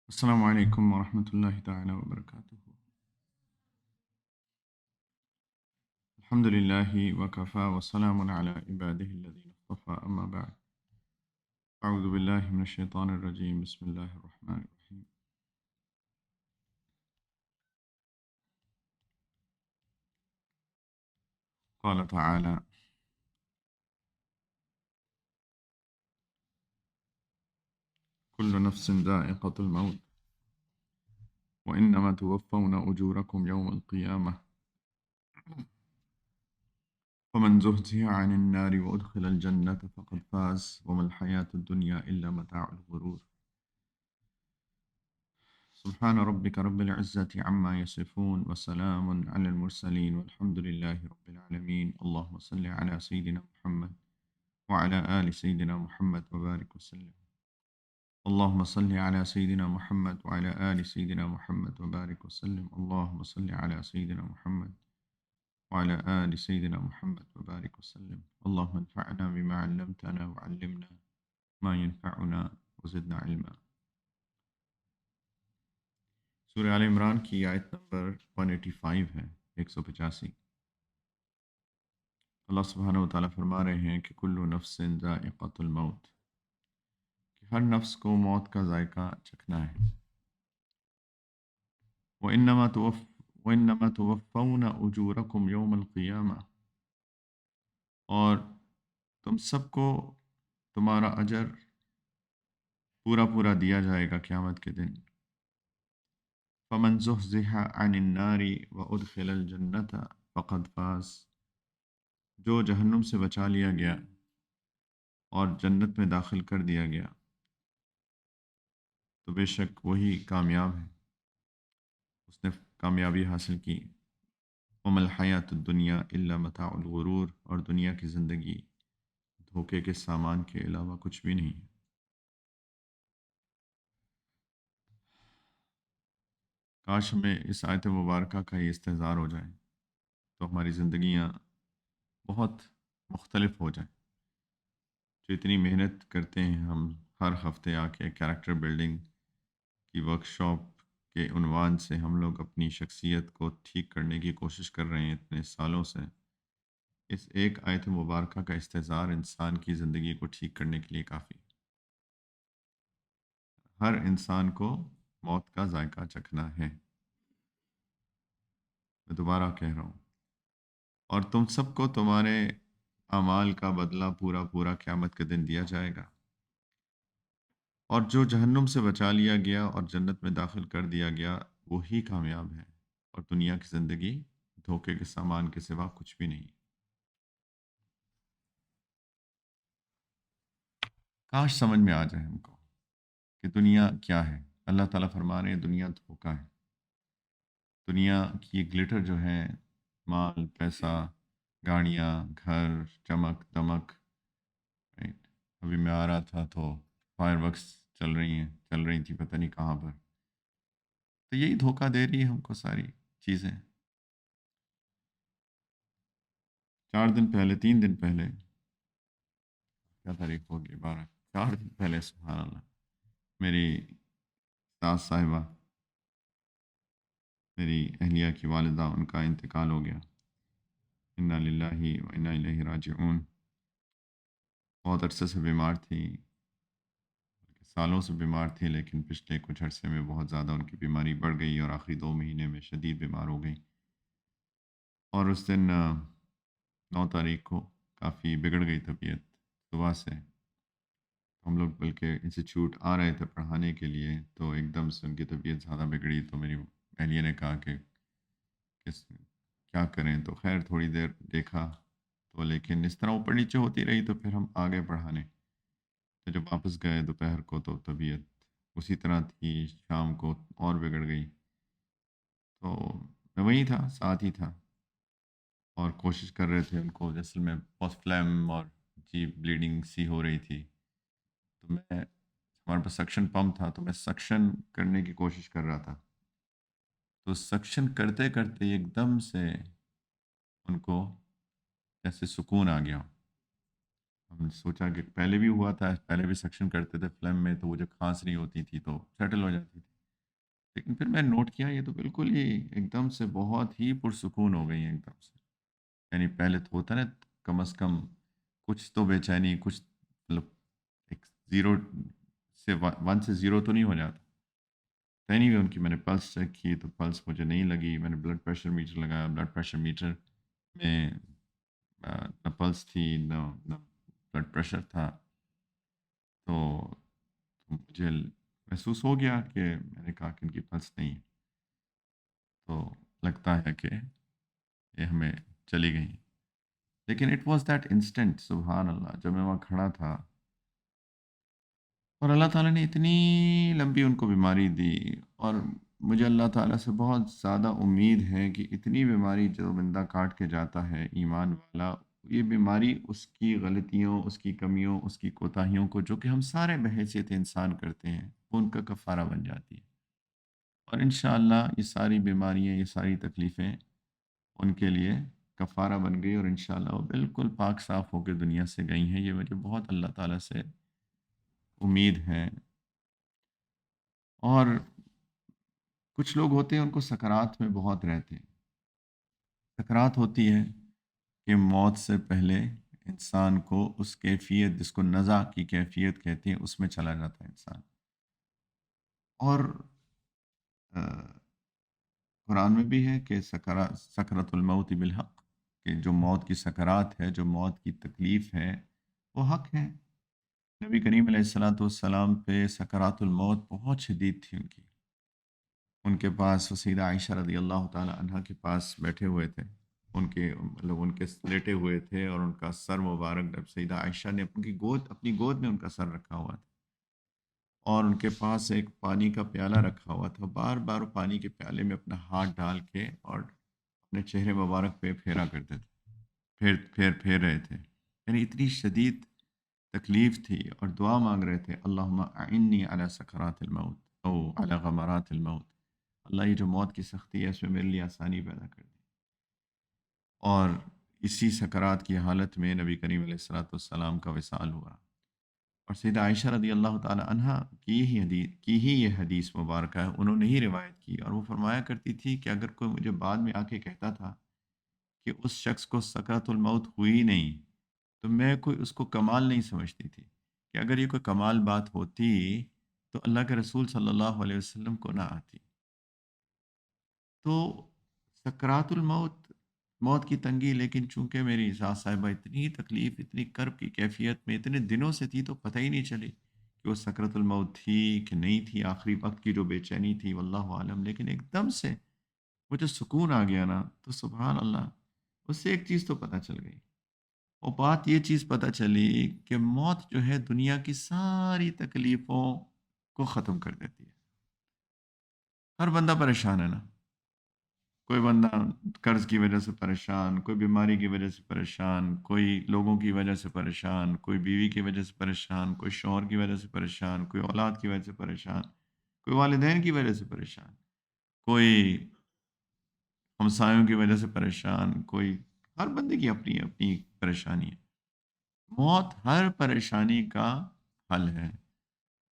السلام علیکم ورحمۃ اللہ تعالی وبرکاتہ۔ الحمد للہ وکفا وسلام علی عبادہ الذین اصطفى اما بعد۔ اعوذ باللہ من الشیطان الرجیم، بسم اللہ الرحمن الرحیم۔ قال تعالی کل نفس ذائقۃ الموت وانما توفون اجورکم یوم القیامہ فمن زحزح عن النار وادخل الجنة فقد فاز وما الحیاة الدنیا الا متاع الغرور۔ سبحان ربك رب العزة عما يصفون وسلام على المرسلين والحمد لله رب العالمين۔ اللهم صل على سيدنا محمد وعلى آل سيدنا محمد وبارك وسلم۔ اللهم صل على سيدنا محمد وعلى آل سيدنا محمد وبارك وسلم۔ اللهم صل على سيدنا محمد وعلى آل سيدنا محمد وبارك وسلم۔ اللهم انفعنا بما علمتنا وعلمنا ما ينفعنا وزدنا علما۔ سورہ آل عمران کی آیت نمبر 185 ہے، 185۔ اللہ سبحانہ و تعالیٰ فرما رہے ہیں کہ کل نفس ذائقۃ الموت، کہ ہر نفس کو موت کا ذائقہ چکھنا ہے۔ وَإِنَّمَا تُوَفَّوْنَ أُجُورَكُمْ يَوْمَ الْقِيَامَةِ، اور تم سب کو تمہارا اجر پورا پورا دیا جائے گا قیامت کے دن۔ فَمَنْ زُحْزِحَ عَنِ النَّارِ وَأُدْخِلَ الْجَنَّةَ فَقَدْ فَازَ، جو جہنم سے بچا لیا گیا اور جنت میں داخل کر دیا گیا تو بے شک وہی کامیاب ہے، اس نے کامیابی حاصل کی۔ وَمَا الْحَيَاةُ الدُّنْيَا إِلَّا مَتَاعُ الْغُرُورِ، اور دنیا کی زندگی دھوکے کے سامان کے علاوہ کچھ بھی نہیں ہے۔ کاش ہمیں اس آیت مبارکہ کا یہ استحضار ہو جائے تو ہماری زندگیاں بہت مختلف ہو جائیں۔ جو اتنی محنت کرتے ہیں ہم ہر ہفتے آ کے کیریکٹر بلڈنگ کی ورکشاپ کے عنوان سے ہم لوگ اپنی شخصیت کو ٹھیک کرنے کی کوشش کر رہے ہیں اتنے سالوں سے، اس ایک آیت مبارکہ کا استحضار انسان کی زندگی کو ٹھیک کرنے کے لیے کافی۔ ہر انسان کو موت کا ذائقہ چکھنا ہے، میں دوبارہ کہہ رہا ہوں، اور تم سب کو تمہارے اعمال کا بدلہ پورا پورا قیامت کے دن دیا جائے گا، اور جو جہنم سے بچا لیا گیا اور جنت میں داخل کر دیا گیا وہی کامیاب ہے، اور دنیا کی زندگی دھوکے کے سامان کے سوا کچھ بھی نہیں۔ کاش سمجھ میں آ جائے ہم کو کہ دنیا کیا ہے۔ اللہ تعالیٰ فرما رہے ہیں دنیا دھوکا ہے۔ دنیا کی گلٹر جو ہے، مال، پیسہ، گاڑیاں، گھر، چمک دمک، right؟ ابھی میں آ رہا تھا تو فائر ورکس چل رہی تھی پتہ نہیں کہاں پر، تو یہی دھوکہ دے رہی ہے ہم کو ساری چیزیں۔ 4 دن پہلے، 3 دن پہلے، کیا تاریخ ہوگی، 4 دن پہلے، سبحان اللہ، میری ساس صاحبہ، میری اہلیہ کی والدہ، ان کا انتقال ہو گیا۔ انا للہ و انا الیہ راجعون۔ بہت عرصے سے بیمار تھی، سالوں سے بیمار تھی، لیکن پچھلے کچھ عرصے میں بہت زیادہ ان کی بیماری بڑھ گئی اور آخری 2 مہینے میں شدید بیمار ہو گئی، اور اس دن 9 تاریخ کو کافی بگڑ گئی طبیعت صبح سے۔ ہم لوگ بلکہ انسٹیٹیوٹ آ رہے تھے پڑھانے کے لیے، تو ایک دم سے ان کی طبیعت زیادہ بگڑی، تو میری اہلیہ نے کہا کہ کیا کریں، تو خیر تھوڑی دیر دیکھا تو، لیکن اس طرح اوپر نیچے ہوتی رہی، تو پھر ہم آگے پڑھانے، تو جب واپس گئے دوپہر کو تو طبیعت اسی طرح تھی، شام کو اور بگڑ گئی، تو میں وہیں تھا، ساتھ ہی تھا، اور کوشش کر رہے تھے ان کو، جیسے میں بہت فلیم اور جی بلیڈنگ سی ہو رہی تھی، تو میں، ہمارے پاس سکشن پمپ تھا، تو میں سکشن کرنے کی کوشش کر رہا تھا، تو سکشن کرتے کرتے ایک دم سے ان کو جیسے سکون آ گیا۔ ہم نے سوچا کہ پہلے بھی ہوا تھا، پہلے بھی سکشن کرتے تھے فلم میں، تو وہ جو کھانس رہی ہوتی تھی تو سیٹل ہو جاتی تھی، لیکن پھر میں نوٹ کیا یہ تو بالکل ہی ایک دم سے بہت ہی پرسکون ہو گئی ہیں ایک دم سے۔ یعنی پہلے تو ہوتا نا کم از کم کچھ تو بے چینی، کچھ مطلب ایک زیرو سے ون سے زیرو تو نہیں ہو جاتا۔ پہنی ہوئی ان کی میں نے پلس چیک کی تو پلس مجھے نہیں لگی، میں نے بلڈ پریشر میٹر لگایا، بلڈ پریشر میٹر میں نہ پلس تھی نہ بلڈ پریشر تھا، تو مجھے محسوس ہو گیا کہ میں نے کہا کہ ان کی پلس نہیں ہے، تو لگتا ہے کہ یہ ہمیں چلی گئی۔ لیکن اٹ واز دیٹ انسٹنٹ، سبحان اللہ، جب میں وہاں کھڑا تھا اور اللہ تعالیٰ نے اتنی لمبی ان کو بیماری دی، اور مجھے اللہ تعالیٰ سے بہت زیادہ امید ہے کہ اتنی بیماری جو بندہ کاٹ کے جاتا ہے ایمان والا، یہ بیماری اس کی غلطیوں، اس کی کمیوں، اس کی کوتاہیوں کو جو کہ ہم سارے بحیثیت انسان کرتے ہیں، وہ ان کا کفارہ بن جاتی ہے۔ اور انشاءاللہ یہ ساری بیماریاں، یہ ساری تکلیفیں ان کے لیے کفارہ بن گئی، اور انشاءاللہ وہ بالکل پاک صاف ہو کے دنیا سے گئی ہیں۔ یہ مجھے بہت اللہ تعالیٰ سے امید ہے۔ اور کچھ لوگ ہوتے ہیں ان کو سکرات میں بہت رہتے ہیں۔ سکرات ہوتی ہے کہ موت سے پہلے انسان کو اس کیفیت جس کو نزع کی کیفیت کہتے ہیں اس میں چلا جاتا ہے انسان۔ اور آ، قرآن میں بھی ہے کہ سکرت الموت بالحق، کہ جو موت کی سکرات ہے، جو موت کی تکلیف ہے، وہ حق ہے۔ نبی کریم علیہ الصلوۃ والسلام پہ سکرات الموت بہت شدید تھی ان کی۔ ان کے پاس وہ سیدہ عائشہ رضی اللہ تعالی عنہا کے پاس بیٹھے ہوئے تھے، ان کے مطلب ان کے لیٹے ہوئے تھے، اور ان کا سر مبارک جب سیدہ عائشہ نے اپنی گود میں ان کا سر رکھا ہوا تھا، اور ان کے پاس ایک پانی کا پیالہ رکھا ہوا تھا، بار بار پانی کے پیالے میں اپنا ہاتھ ڈال کے اور اپنے چہرے مبارک پہ پھیرا کرتے تھے، پھیر رہے تھے، یعنی اتنی شدید تکلیف تھی، اور دعا مانگ رہے تھے، اللہم اعنی علی سکرات الموت او علی غمرات الموت، اللہ یہ جو موت کی سختی ہے اس میں میرے لیے آسانی پیدا کر دی۔ اور اسی سکرات کی حالت میں نبی کریم علیہ الصلوۃ والسلام کا وصال ہوا، اور سیدہ عائشہ رضی اللہ تعالی عنہا کی ہی یہ حدیث مبارکہ ہے، انہوں نے ہی روایت کی، اور وہ فرمایا کرتی تھی کہ اگر کوئی مجھے بعد میں آ کے کہتا تھا کہ اس شخص کو سکرات الموت ہوئی نہیں، تو میں کوئی اس کو کمال نہیں سمجھتی تھی، کہ اگر یہ کوئی کمال بات ہوتی تو اللہ کے رسول صلی اللہ علیہ وسلم کو نہ آتی۔ تو سکرات الموت، موت کی تنگی، لیکن چونکہ میری ذات صاحبہ اتنی تکلیف، اتنی کرب کی کیفیت میں اتنے دنوں سے تھی، تو پتہ ہی نہیں چلی کہ وہ سکرات الموت تھی کہ نہیں تھی، آخری وقت کی جو بے چینی تھی واللہ عالم، لیکن ایک دم سے وہ جو سکون آ گیا نا، تو سبحان اللہ، اس سے ایک چیز تو پتہ چل گئی، اور بات یہ چیز پتہ چلی کہ موت جو ہے دنیا کی ساری تکلیفوں کو ختم کر دیتی ہے۔ ہر بندہ پریشان ہے نا، کوئی بندہ قرض کی وجہ سے پریشان، کوئی بیماری کی وجہ سے پریشان، کوئی لوگوں کی وجہ سے پریشان، کوئی بیوی کی وجہ سے پریشان، کوئی شوہر کی وجہ سے پریشان، کوئی اولاد کی وجہ سے پریشان، کوئی والدین کی وجہ سے پریشان، کوئی ہمسایوں کی وجہ سے پریشان، کوئی، ہر بندے کی اپنی اپنی پریشانی ہے۔ موت ہر پریشانی کا حل ہے،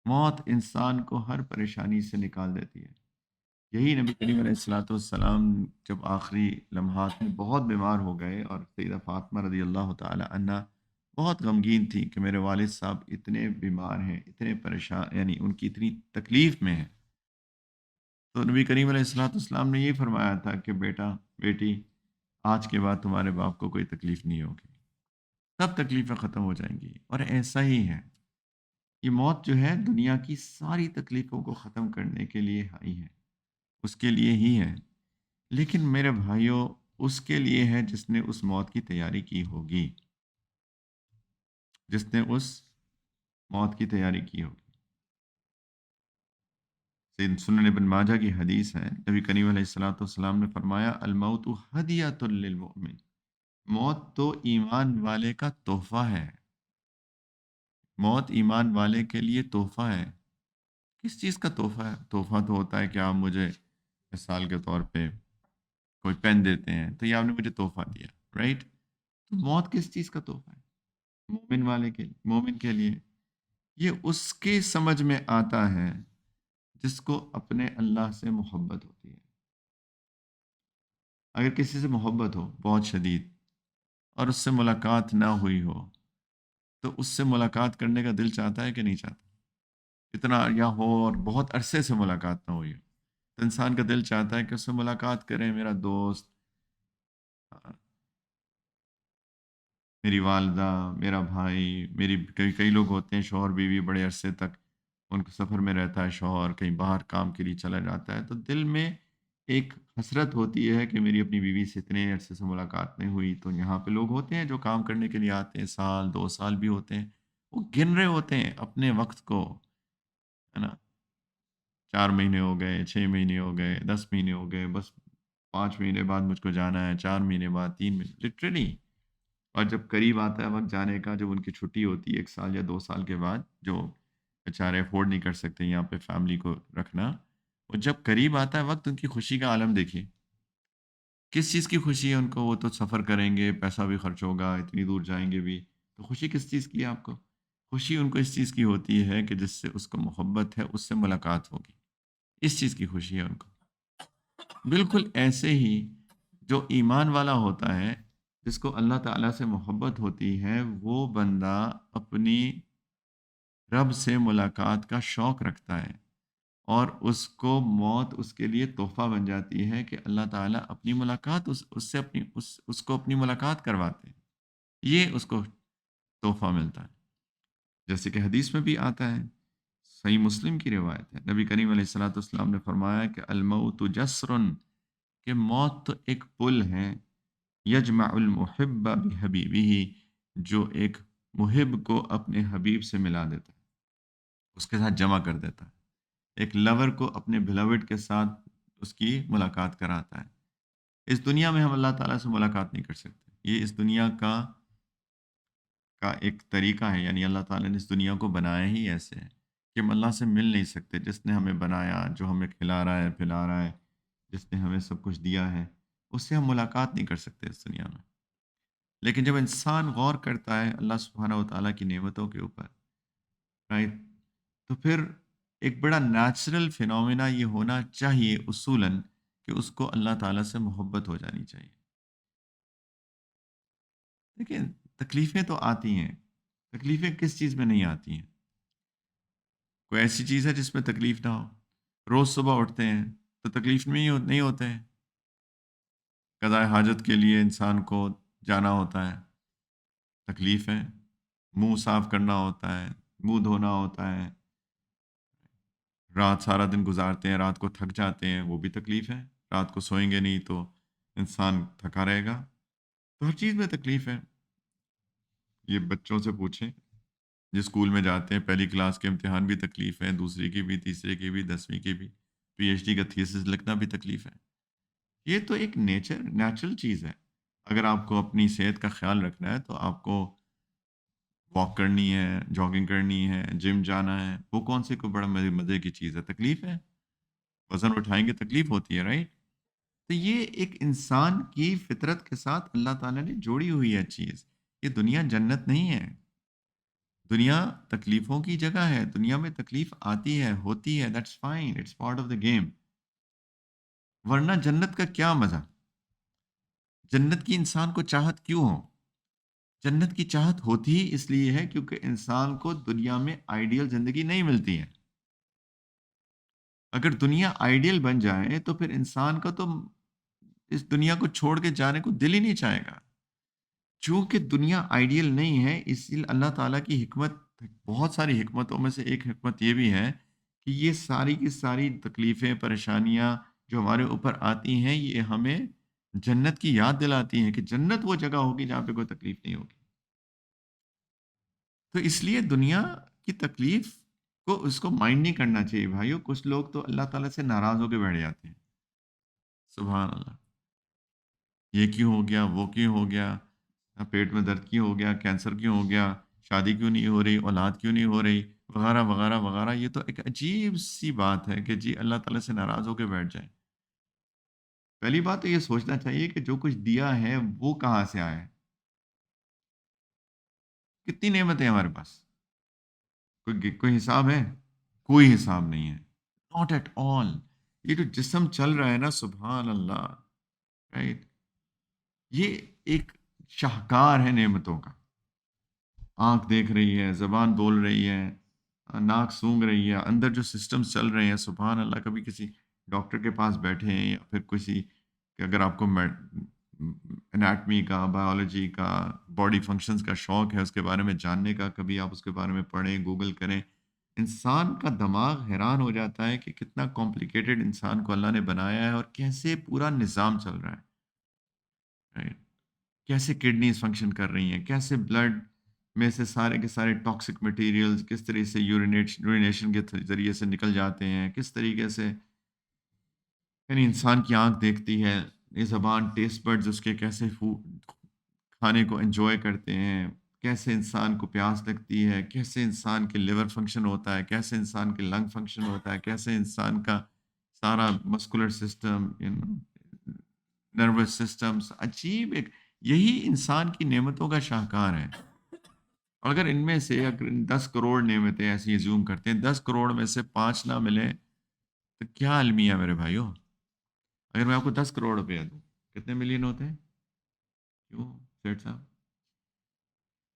موت انسان کو ہر پریشانی سے نکال دیتی ہے۔ یہی نبی کریم علیہ الصلوۃ والسلام جب آخری لمحات میں بہت بیمار ہو گئے، اور سیدہ فاطمہ رضی اللہ تعالی عنہ بہت غمگین تھی کہ میرے والد صاحب اتنے بیمار ہیں، اتنے پریشان، یعنی ان کی اتنی تکلیف میں ہیں، تو نبی کریم علیہ الصلوۃ والسلام نے یہ فرمایا تھا کہ بیٹا، بیٹی، آج کے بعد تمہارے باپ کو کوئی تکلیف نہیں ہوگی، سب تکلیفیں ختم ہو جائیں گی۔ اور ایسا ہی ہے، یہ موت جو ہے دنیا کی ساری تکلیفوں کو ختم کرنے کے لیے آئی ہے، اس کے لیے ہی ہے۔ لیکن میرے بھائیوں، اس کے لیے ہے جس نے اس موت کی تیاری کی ہوگی، جس نے اس موت کی تیاری کی ہوگی۔ سید سنن ابن ماجہ کی حدیث ہے، نبی کریم علیہ الصلوۃ والسلام نے فرمایا، الموت ہدیۃ للمؤمن، موت تو ایمان والے کا تحفہ ہے، موت ایمان والے کے لیے تحفہ ہے۔ کس چیز کا تحفہ ہے؟ تحفہ تو ہوتا ہے کہ آپ مجھے مثال کے طور پہ کوئی پین دیتے ہیں تو یہ آپ نے مجھے تحفہ دیا، رائٹ؟ تو موت کس چیز کا تحفہ ہے؟ مومن کے لیے یہ اس کے سمجھ میں آتا ہے جس کو اپنے اللہ سے محبت ہوتی ہے۔ اگر کسی سے محبت ہو بہت شدید اور اس سے ملاقات نہ ہوئی ہو، تو اس سے ملاقات کرنے کا دل چاہتا ہے کہ نہیں چاہتا؟ اتنا یا ہو اور بہت عرصے سے ملاقات نہ ہوئی ہو، تو انسان کا دل چاہتا ہے کہ اس سے ملاقات کریں، میرا دوست، میری والدہ، میرا بھائی، میری کئی کئی لوگ ہوتے ہیں شوہر بیوی بڑے عرصے تک ان کو سفر میں رہتا ہے، شوہر کہیں باہر کام کے لیے چلا جاتا ہے، تو دل میں ایک حسرت ہوتی ہے کہ میری اپنی بیوی سے اتنے عرصے سے ملاقات نہیں ہوئی۔ تو یہاں پہ لوگ ہوتے ہیں جو کام کرنے کے لیے آتے ہیں، سال 2 سال بھی ہوتے ہیں، وہ گن رہے ہوتے ہیں اپنے وقت کو، ہے نا؟ 4 مہینے ہو گئے، 6 مہینے ہو گئے، 10 مہینے ہو گئے، بس 5 مہینے بعد مجھ کو جانا ہے، 4 مہینے بعد، 3 مہینے، لٹرلی۔ اور جب قریب آتا ہے وقت جانے کا، جب ان کی چھٹی ہوتی ہے 1 سال یا 2 سال کے بعد، جو بیچارے افورڈ نہیں کر سکتے یہاں پہ فیملی کو رکھنا، وہ جب قریب آتا ہے وقت، ان کی خوشی کا عالم دیکھیے۔ کس چیز کی خوشی ہے ان کو؟ وہ تو سفر کریں گے، پیسہ بھی خرچ ہوگا، اتنی دور جائیں گے بھی، تو خوشی کس چیز کی ہے آپ کو؟ خوشی ان کو اس چیز کی ہوتی ہے کہ جس سے اس کو محبت ہے، اس سے ملاقات ہوگی، اس چیز کی خوشی ہے ان کو۔ بالکل ایسے ہی جو ایمان والا ہوتا ہے، جس کو اللہ تعالیٰ سے محبت ہوتی ہے، وہ بندہ اپنی رب سے ملاقات کا شوق رکھتا ہے، اور اس کو موت اس کے لیے تحفہ بن جاتی ہے کہ اللہ تعالیٰ اپنی ملاقات اس سے اس کو اپنی ملاقات کرواتے ہیں، یہ اس کو تحفہ ملتا ہے۔ جیسے کہ حدیث میں بھی آتا ہے، صحیح مسلم کی روایت ہے، نبی کریم علیہ الصلوۃ والسلام نے فرمایا کہ الموت جسر، کہ موت تو ایک پل ہے، یجمع المحب بحبیبہ، جو ایک محب کو اپنے حبیب سے ملا دیتا ہے، اس کے ساتھ جمع کر دیتا ہے، ایک لور کو اپنے بھیلوڈ کے ساتھ اس کی ملاقات کراتا ہے۔ اس دنیا میں ہم اللہ تعالیٰ سے ملاقات نہیں کر سکتے، یہ اس دنیا کا ایک طریقہ ہے، یعنی اللہ تعالیٰ نے اس دنیا کو بنایا ہی ایسے ہے کہ ہم اللہ سے مل نہیں سکتے۔ جس نے ہمیں بنایا، جو ہمیں کھلا رہا ہے پلا رہا ہے، جس نے ہمیں سب کچھ دیا ہے، اس سے ہم ملاقات نہیں کر سکتے اس دنیا میں۔ لیکن جب انسان غور کرتا ہے اللہ سبحانہ و تعالیٰ کی نعمتوں کے اوپر، رائٹ، تو پھر ایک بڑا نیچرل فینومینا یہ ہونا چاہیے اصولاً کہ اس کو اللہ تعالیٰ سے محبت ہو جانی چاہیے۔ دیکھیں، تکلیفیں تو آتی ہیں، تکلیفیں کس چیز میں نہیں آتی ہیں؟ کوئی ایسی چیز ہے جس میں تکلیف نہ ہو؟ روز صبح اٹھتے ہیں تو تکلیف نہیں ہوتے ہیں، قضاء حاجت کے لیے انسان کو جانا ہوتا ہے، تکلیف ہے، منہ صاف کرنا ہوتا ہے، منہ دھونا ہوتا ہے، رات سارا دن گزارتے ہیں، رات کو تھک جاتے ہیں، وہ بھی تکلیف ہے، رات کو سوئیں گے نہیں تو انسان تھکا رہے گا، تو ہر چیز میں تکلیف ہے۔ یہ بچوں سے پوچھیں جو اسکول میں جاتے ہیں، پہلی کلاس کے امتحان بھی تکلیف ہے، دوسری کی بھی، تیسرے کی بھی، 10ویں کی بھی، پی ایچ ڈی کا تھیسس لکھنا بھی تکلیف ہے۔ یہ تو ایک نیچرل چیز ہے۔ اگر آپ کو اپنی صحت کا خیال رکھنا ہے تو آپ کو واک کرنی ہے، جاگنگ کرنی ہے، جم جانا ہے، وہ کون سے کوئی بڑا مزے کی چیز ہے؟ تکلیف ہے، وزن اٹھائیں گے تکلیف ہوتی ہے، رائٹ؟ تو یہ ایک انسان کی فطرت کے ساتھ اللہ تعالیٰ نے جوڑی ہوئی ہے چیز۔ یہ دنیا جنت نہیں ہے، دنیا تکلیفوں کی جگہ ہے، دنیا میں تکلیف آتی ہے، ہوتی ہے، that's fine, it's part of the game. ورنہ جنت کا کیا مزہ؟ جنت کی انسان کو چاہت کیوں ہو؟ جنت کی چاہت ہوتی ہی اس لیے ہے کیونکہ انسان کو دنیا میں آئیڈیل زندگی نہیں ملتی ہے۔ اگر دنیا آئیڈیل بن جائے تو پھر انسان کا تو اس دنیا کو چھوڑ کے جانے کو دل ہی نہیں چاہے گا۔ چونکہ دنیا آئیڈیل نہیں ہے، اس لیے اللہ تعالیٰ کی حکمت، بہت ساری حکمتوں میں سے ایک حکمت یہ بھی ہے کہ یہ ساری کی ساری تکلیفیں، پریشانیاں جو ہمارے اوپر آتی ہیں، یہ ہمیں جنت کی یاد دلاتی ہیں کہ جنت وہ جگہ ہوگی جہاں پہ کوئی تکلیف نہیں ہوگی۔ تو اس لیے دنیا کی تکلیف کو اس کو مائنڈ نہیں کرنا چاہیے بھائیو۔ کچھ لوگ تو اللہ تعالیٰ سے ناراض ہو کے بیٹھ جاتے ہیں، سبحان اللہ، یہ کیوں ہو گیا، وہ کیوں ہو گیا، پیٹ میں درد کیوں ہو گیا، کینسر کیوں ہو گیا، شادی کیوں نہیں ہو رہی، اولاد کیوں نہیں ہو رہی، وغیرہ وغیرہ وغیرہ۔ یہ تو ایک عجیب سی بات ہے کہ جی اللہ تعالیٰ سے ناراض ہو کے بیٹھ جائیں۔ پہلی بات تو یہ سوچنا چاہیے کہ جو کچھ دیا ہے وہ کہاں سے آیا ہے؟ کتنی نعمتیں ہیں ہمارے پاس، کوئی حساب ہے؟ کوئی حساب نہیں ہے۔ Not at all. یہ جو جسم چل رہا ہے نا، سبحان اللہ، رائٹ، یہ ایک شاہکار ہے نعمتوں کا. آنکھ دیکھ رہی ہے، زبان بول رہی ہے، ناک سونگھ رہی ہے، اندر جو سسٹمز چل رہے ہیں، سبحان اللہ. کبھی کسی ڈاکٹر کے پاس بیٹھے ہیں یا پھر کسی کہ اگر آپ کو انیٹمی کا، بایولوجی کا، باڈی فنکشنز کا شوق ہے، اس کے بارے میں جاننے کا، کبھی آپ اس کے بارے میں پڑھیں، گوگل کریں. انسان کا دماغ حیران ہو جاتا ہے کہ کتنا کمپلیکیٹڈ انسان کو اللہ نے بنایا ہے اور کیسے پورا نظام چل رہا ہے. right؟ کیسے کڈنیز فنکشن کر رہی ہیں، کیسے بلڈ میں سے سارے کے سارے ٹاکسک مٹیریلز کس طرح سے یورینیشن کے ذریعے سے نکل جاتے ہیں، کس طریقے سے یعنی انسان کی آنکھ دیکھتی ہے، یہ زبان ٹیسٹ بڈز اس کے کیسے کھانے کو انجوائے کرتے ہیں، کیسے انسان کو پیاس لگتی ہے، کیسے انسان کے لیور فنکشن ہوتا ہے، کیسے انسان کے لنگ فنکشن ہوتا ہے، کیسے انسان کا سارا مسکولر سسٹم، نروس سسٹمز. عجیب ایک، یہی انسان کی نعمتوں کا شاہکار ہے. اور اگر ان میں سے اگر 10 کروڑ نعمتیں ایسی زوم کرتے ہیں، 10 کروڑ میں سے 5 نہ ملے تو کیا المیہ میرے بھائیوں. اگر میں آپ کو 10 کروڑ روپیہ دوں، کتنے ملین ہوتے ہیں؟ کیوں سیٹ صاحب؟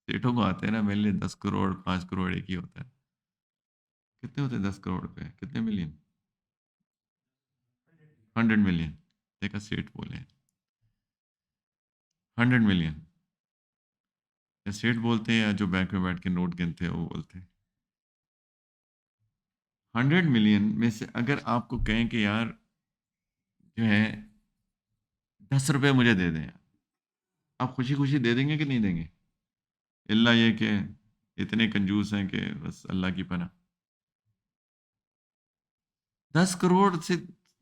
سیٹوں کو آتے ہیں نا ملنے، 10 کروڑ 5 کروڑ ایک ہی ہوتا ہے. کتنے ہوتے ہیں 10 کروڑ روپے؟ کتنے ملین؟ 100 ملین. دیکھا سیٹ بولے 100 ملین. یا سیٹ بولتے ہیں یا جو بینک میں بیٹھ کے نوٹ گنتے ہیں وہ بولتے ہیں. 100 ملین میں سے اگر آپ کو کہیں کہ یار جو ہے 10 روپے مجھے دے دیں، آپ خوشی خوشی دے دیں گے کہ نہیں دیں گے؟ اللہ یہ کہ اتنے کنجوس ہیں کہ بس اللہ کی پناہ. 10 کروڑ سے،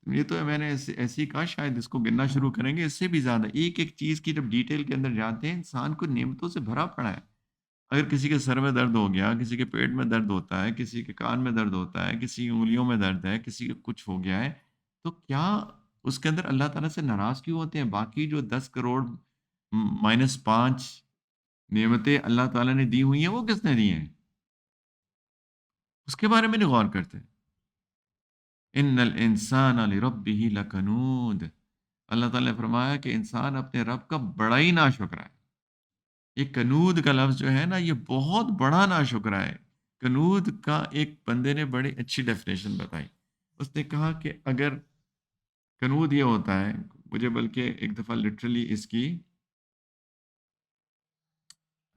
یہ تو میں نے ایسی کہا شاید اس کو گننا شروع کریں گے اس سے بھی زیادہ. ایک ایک چیز کی جب ڈیٹیل کے اندر جاتے ہیں، انسان کو نعمتوں سے بھرا پڑا ہے. اگر کسی کے سر میں درد ہو گیا، کسی کے پیٹ میں درد ہوتا ہے، کسی کے کان میں درد ہوتا ہے، کسی کی انگلیوں میں درد ہے، کسی کے کچھ ہو گیا ہے، تو کیا اس کے اندر اللہ تعالیٰ سے ناراض کیوں ہوتے ہیں؟ باقی جو 10 کروڑ -5 نعمتیں اللہ تعالیٰ نے دی ہوئی ہیں، وہ کس نے دی ہیں؟ اس کے بارے میں نہیں غور کرتے. ان الانسان لربہ لکنود. اللہ تعالیٰ نے فرمایا کہ انسان اپنے رب کا بڑا ہی ناشکرا ہے. یہ کنود کا لفظ جو ہے نا، یہ بہت بڑا ناشکرا ہے. کنود کا ایک بندے نے بڑی اچھی ڈیفینیشن بتائی. اس نے کہا کہ اگر کنود یہ ہوتا ہے، مجھے بلکہ ایک دفعہ لٹرلی اس کی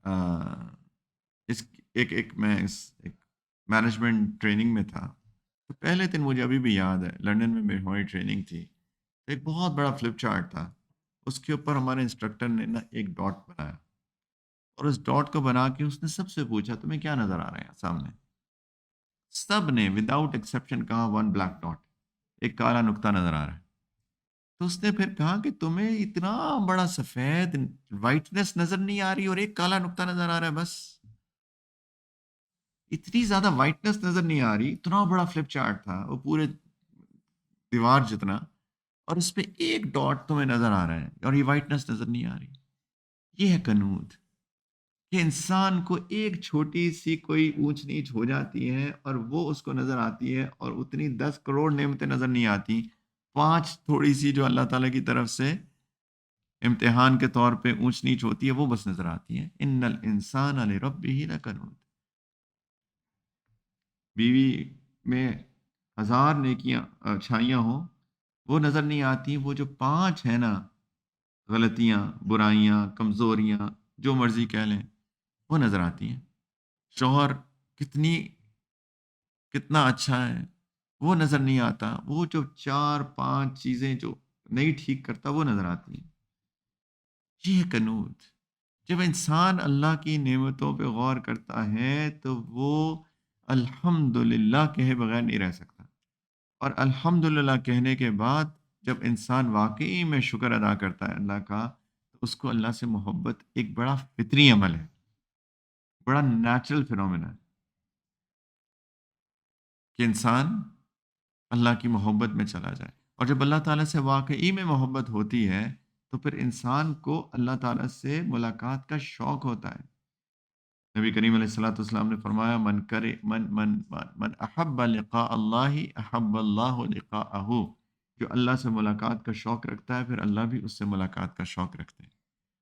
آ، اس ایک میں ایک مینجمنٹ ٹریننگ میں تھا. تو پہلے دن مجھے ابھی بھی یاد ہے، لنڈن میں میری ہماری ٹریننگ تھی. ایک بہت بڑا فلپ چارٹ تھا، اس کے اوپر ہمارے انسٹرکٹر نے نا ایک ڈاٹ بنایا، اور اس ڈاٹ کو بنا کے اس نے سب سے پوچھا تمہیں کیا نظر آ رہا ہے سامنے. سب نے وداؤٹ ایکسیپشن کہا 1 بلیک ڈاٹ، ایک کالا نقطہ نظر آ رہا ہے. تو اس نے پھر کہا کہ تمہیں اتنا بڑا سفید وائٹنس نظر نہیں آ رہی اور ایک کالا نقطہ نظر آ رہا ہے بس. اتنی زیادہ وائٹنس نظر نہیں آ رہی، اتنا بڑا فلپ چارٹ تھا وہ پورے دیوار جتنا، اور اس پہ ایک ڈاٹ تمہیں نظر آ رہا ہے اور یہ وائٹنس نظر نہیں آ رہی. یہ ہے کنود، کہ انسان کو ایک چھوٹی سی کوئی اونچ نیچ ہو جاتی ہے اور وہ اس کو نظر آتی ہے، اور اتنی 10 کروڑ نعمتیں نظر نہیں آتی. 5 تھوڑی سی جو اللہ تعالیٰ کی طرف سے امتحان کے طور پہ اونچ نیچ ہوتی ہے وہ بس نظر آتی ہیں. ان الانسان لربہ لکنود. بیوی میں 1000 نیکیاں اچھائیاں ہوں، وہ نظر نہیں آتی. وہ جو 5 ہیں نا، غلطیاں، برائیاں، کمزوریاں، جو مرضی کہہ لیں، وہ نظر آتی ہیں. شوہر کتنا اچھا ہے، وہ نظر نہیں آتا. وہ جو 4 5 چیزیں جو نہیں ٹھیک کرتا وہ نظر آتی ہیں. یہ ہے کنود. جب انسان اللہ کی نعمتوں پہ غور کرتا ہے تو وہ الحمدللہ کہے بغیر نہیں رہ سکتا. اور الحمدللہ کہنے کے بعد جب انسان واقعی میں شکر ادا کرتا ہے اللہ کا، تو اس کو اللہ سے محبت ایک بڑا فطری عمل ہے، بڑا نیچرل فنومینا ہے کہ انسان اللہ کی محبت میں چلا جائے. اور جب اللہ تعالیٰ سے واقعی میں محبت ہوتی ہے تو پھر انسان کو اللہ تعالیٰ سے ملاقات کا شوق ہوتا ہے. نبی کریم علیہ الصلوۃ والسلام نے فرمایا من کرے من احب لقاء اللہ احب اللہ لقاءہ، جو اللہ سے ملاقات کا شوق رکھتا ہے پھر اللہ بھی اس سے ملاقات کا شوق رکھتے ہیں۔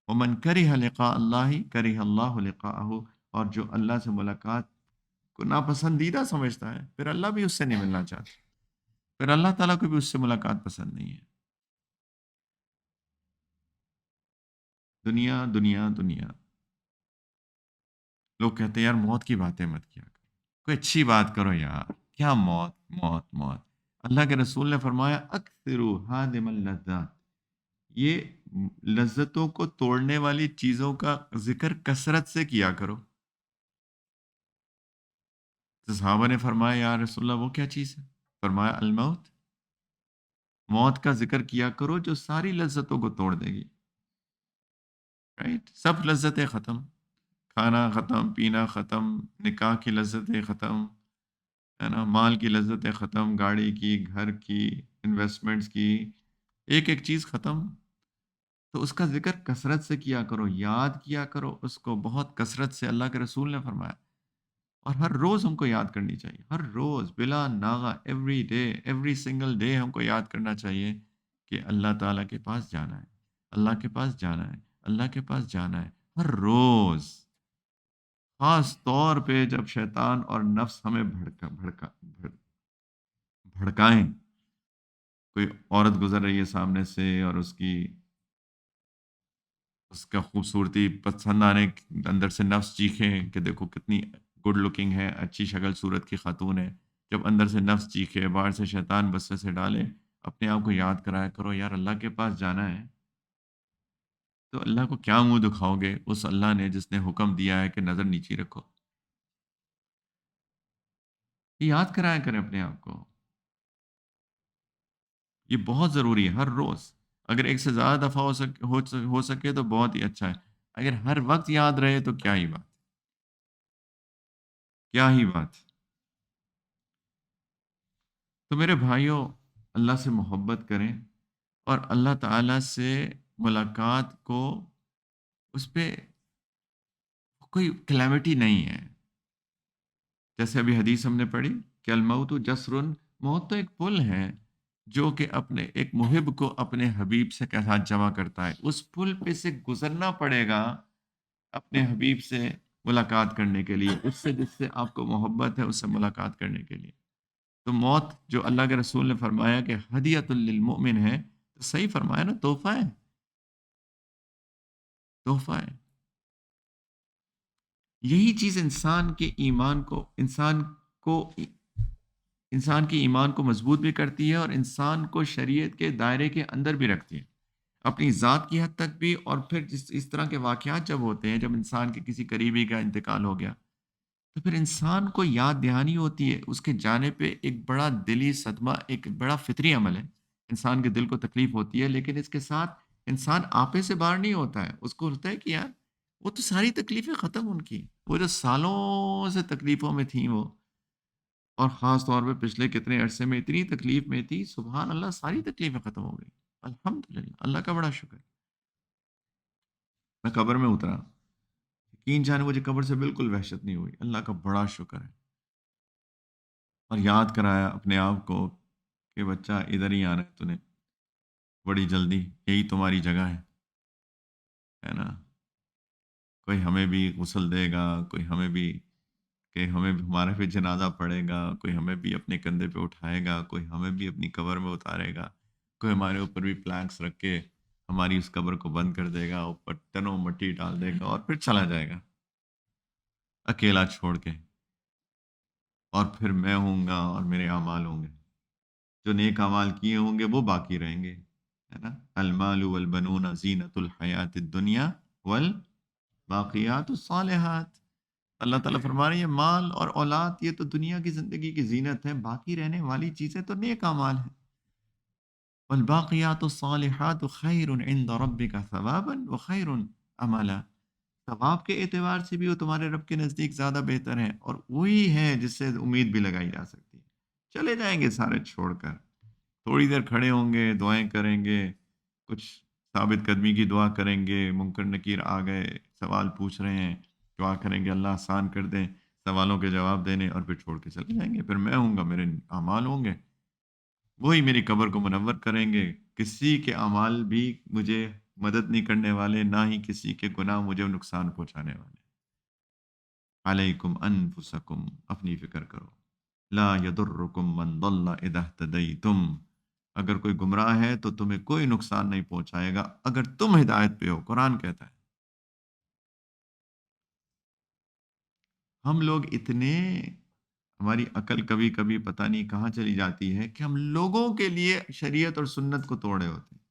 ومن کرہ لقاء اللہ کرہ اللہ لقاءہ، اور جو اللہ سے ملاقات کو ناپسندیدہ سمجھتا ہے پھر اللہ بھی اس سے نہیں ملنا چاہتا، پھر اللہ تعالیٰ کو بھی اس سے ملاقات پسند نہیں ہے۔ دنیا دنیا دنیا، لوگ کہتے ہیں یار موت کی باتیں مت کیا کرو، کوئی اچھی بات کرو یار، کیا موت موت موت۔ اللہ کے رسول نے فرمایا اکثروا ہادم اللذات، یہ لذتوں کو توڑنے والی چیزوں کا ذکر کثرت سے کیا کرو۔ تو صحابہ نے فرمایا یا رسول اللہ وہ کیا چیز ہے؟ فرمایا الموت، موت کا ذکر کیا کرو جو ساری لذتوں کو توڑ دے گی، رائٹ؟ سب لذتیں ختم، کھانا ختم، پینا ختم، نکاح کی لذتیں ختم، ہے نا، مال کی لذتیں ختم، گاڑی کی، گھر کی، انویسٹمنٹس کی، ایک ایک چیز ختم۔ تو اس کا ذکر کثرت سے کیا کرو، یاد کیا کرو اس کو بہت کثرت سے، اللہ کے رسول نے فرمایا۔ اور ہر روز ہم کو یاد کرنی چاہیے، ہر روز بلا ناغہ، every day, every single day ہم کو یاد کرنا چاہیے کہ اللہ تعالیٰ کے پاس جانا ہے، اللہ کے پاس جانا ہے، اللہ کے پاس جانا ہے، ہر روز۔ خاص طور پہ جب شیطان اور نفس ہمیں بھڑکائیں، کوئی عورت گزر رہی ہے سامنے سے اور اس کا خوبصورتی پسند آنے، اندر سے نفس چیخے کہ دیکھو کتنی گڈ لکنگ ہے، اچھی شکل صورت کی خاتون ہے، جب اندر سے نفس چیخے، باہر سے شیطان بسے سے ڈالے، اپنے آپ کو یاد کرایا کرو یار اللہ کے پاس جانا ہے۔ تو اللہ کو کیا منہ دکھاؤ گے اس اللہ نے جس نے حکم دیا ہے کہ نظر نیچی رکھو؟ یہ یاد کرایا کریں اپنے آپ کو، یہ بہت ضروری ہے ہر روز۔ اگر ایک سے زیادہ دفعہ ہو سکے تو بہت ہی اچھا ہے، اگر ہر وقت یاد رہے تو کیا ہی بات، کیا ہی بات۔ تو میرے بھائیوں، اللہ سے محبت کریں، اور اللہ تعالیٰ سے ملاقات کو، اس پہ کوئی کلیمٹی نہیں ہے۔ جیسے ابھی حدیث ہم نے پڑھی کہ الموت جسر، موت تو ایک پل ہے جو کہ اپنے ایک محب کو اپنے حبیب سے کے ساتھ جمع کرتا ہے، اس پل پہ سے گزرنا پڑے گا اپنے حبیب سے ملاقات کرنے کے لیے، اس سے جس سے آپ کو محبت ہے اس سے ملاقات کرنے کے لیے۔ تو موت جو اللہ کے رسول نے فرمایا کہ ہدیۃ للمؤمن ہے، تو صحیح فرمایا نا، تحفہ ہے، تحفہ ہے۔ یہی چیز کو انسان کے ایمان کو مضبوط بھی کرتی ہے، اور انسان کو شریعت کے دائرے کے اندر بھی رکھتی ہے، اپنی ذات کی حد تک بھی۔ اور پھر اس طرح کے واقعات جب ہوتے ہیں، جب انسان کے کسی قریبی کا انتقال ہو گیا، تو پھر انسان کو یاد دہانی ہوتی ہے اس کے جانے پہ، ایک بڑا دلی صدمہ، ایک بڑا فطری عمل ہے، انسان کے دل کو تکلیف ہوتی ہے، لیکن اس کے ساتھ انسان آپے سے باہر نہیں ہوتا ہے، اس کو ہوتا ہے کہ یار وہ تو ساری تکلیفیں ختم، ان کی وہ جو سالوں سے تکلیفوں میں تھیں وہ، اور خاص طور پہ پچھلے کتنے عرصے میں اتنی تکلیف میں تھی، سبحان اللہ ساری تکلیفیں ختم ہو گئی، الحمدللہ، اللہ کا بڑا شکر۔ میں قبر میں اترا، یقین جانے مجھے قبر سے بالکل وحشت نہیں ہوئی، اللہ کا بڑا شکر ہے۔ اور یاد کرایا اپنے آپ کو کہ بچہ ادھر ہی آنا ہے، تو نے بڑی جلدی، یہی تمہاری جگہ ہے نا؟ کوئی ہمیں بھی غسل دے گا، کوئی ہمیں بھی، کہ ہمیں بھی ہمارے پہ جنازہ پڑے گا، کوئی ہمیں بھی اپنے کندھے پہ اٹھائے گا، کوئی ہمیں بھی اپنی قبر میں اتارے گا، کوئی ہمارے اوپر بھی پلانکس رکھ کے ہماری اس قبر کو بند کر دے گا، اوپر تنوں مٹی ڈال دے گا اور پھر چلا جائے گا اکیلا چھوڑ کے، اور پھر میں ہوں گا اور میرے اعمال ہوں گے، جو نیک اعمال کیے ہوں گے وہ باقی رہیں گے، ہے نا؟ المال والبنون زینت الحیات الدنیا والباقیات الصالحات، اللہ تعالیٰ فرما رہے ہیں یہ مال اور اولاد یہ تو دنیا کی زندگی کی زینت ہے، باقی رہنے والی چیزیں تو نیک اعمال ہیں۔ والباقیات الصالحات خیر عند ربک ثوابا وخیر عملا، ثواب کے اعتبار سے بھی وہ تمہارے رب کے نزدیک زیادہ بہتر ہیں، اور وہی ہے جس سے امید بھی لگائی جا سکتی ہے۔ چلے جائیں گے سارے چھوڑ کر، تھوڑی دیر کھڑے ہوں گے، دعائیں کریں گے، کچھ ثابت قدمی کی دعا کریں گے، منکر نکیر آ گئے، سوال پوچھ رہے ہیں، دعا کریں گے اللہ آسان کر دیں، سوالوں کے جواب دینے، اور پھر چھوڑ کے چلے جائیں گے. پھر میں ہوں گا، میرے اعمال ہوں گے، وہی میری قبر کو منور کریں گے. کسی کے اعمال بھی مجھے مدد نہیں کرنے والے، نہ ہی کسی کے گناہ مجھے نقصان پہنچانے والے. علیکم انفسکم، اپنی فکر کرو. لا یضرکم من ضل اذا اہتدیتم، اگر کوئی گمراہ ہے تو تمہیں کوئی نقصان نہیں پہنچائے گا اگر تم ہدایت پہ ہو. قرآن کہتا ہے. ہم لوگ اتنے، ہماری عقل کبھی کبھی پتہ نہیں کہاں چلی جاتی ہے کہ ہم لوگوں کے لیے شریعت اور سنت کو توڑے ہوتے ہیں.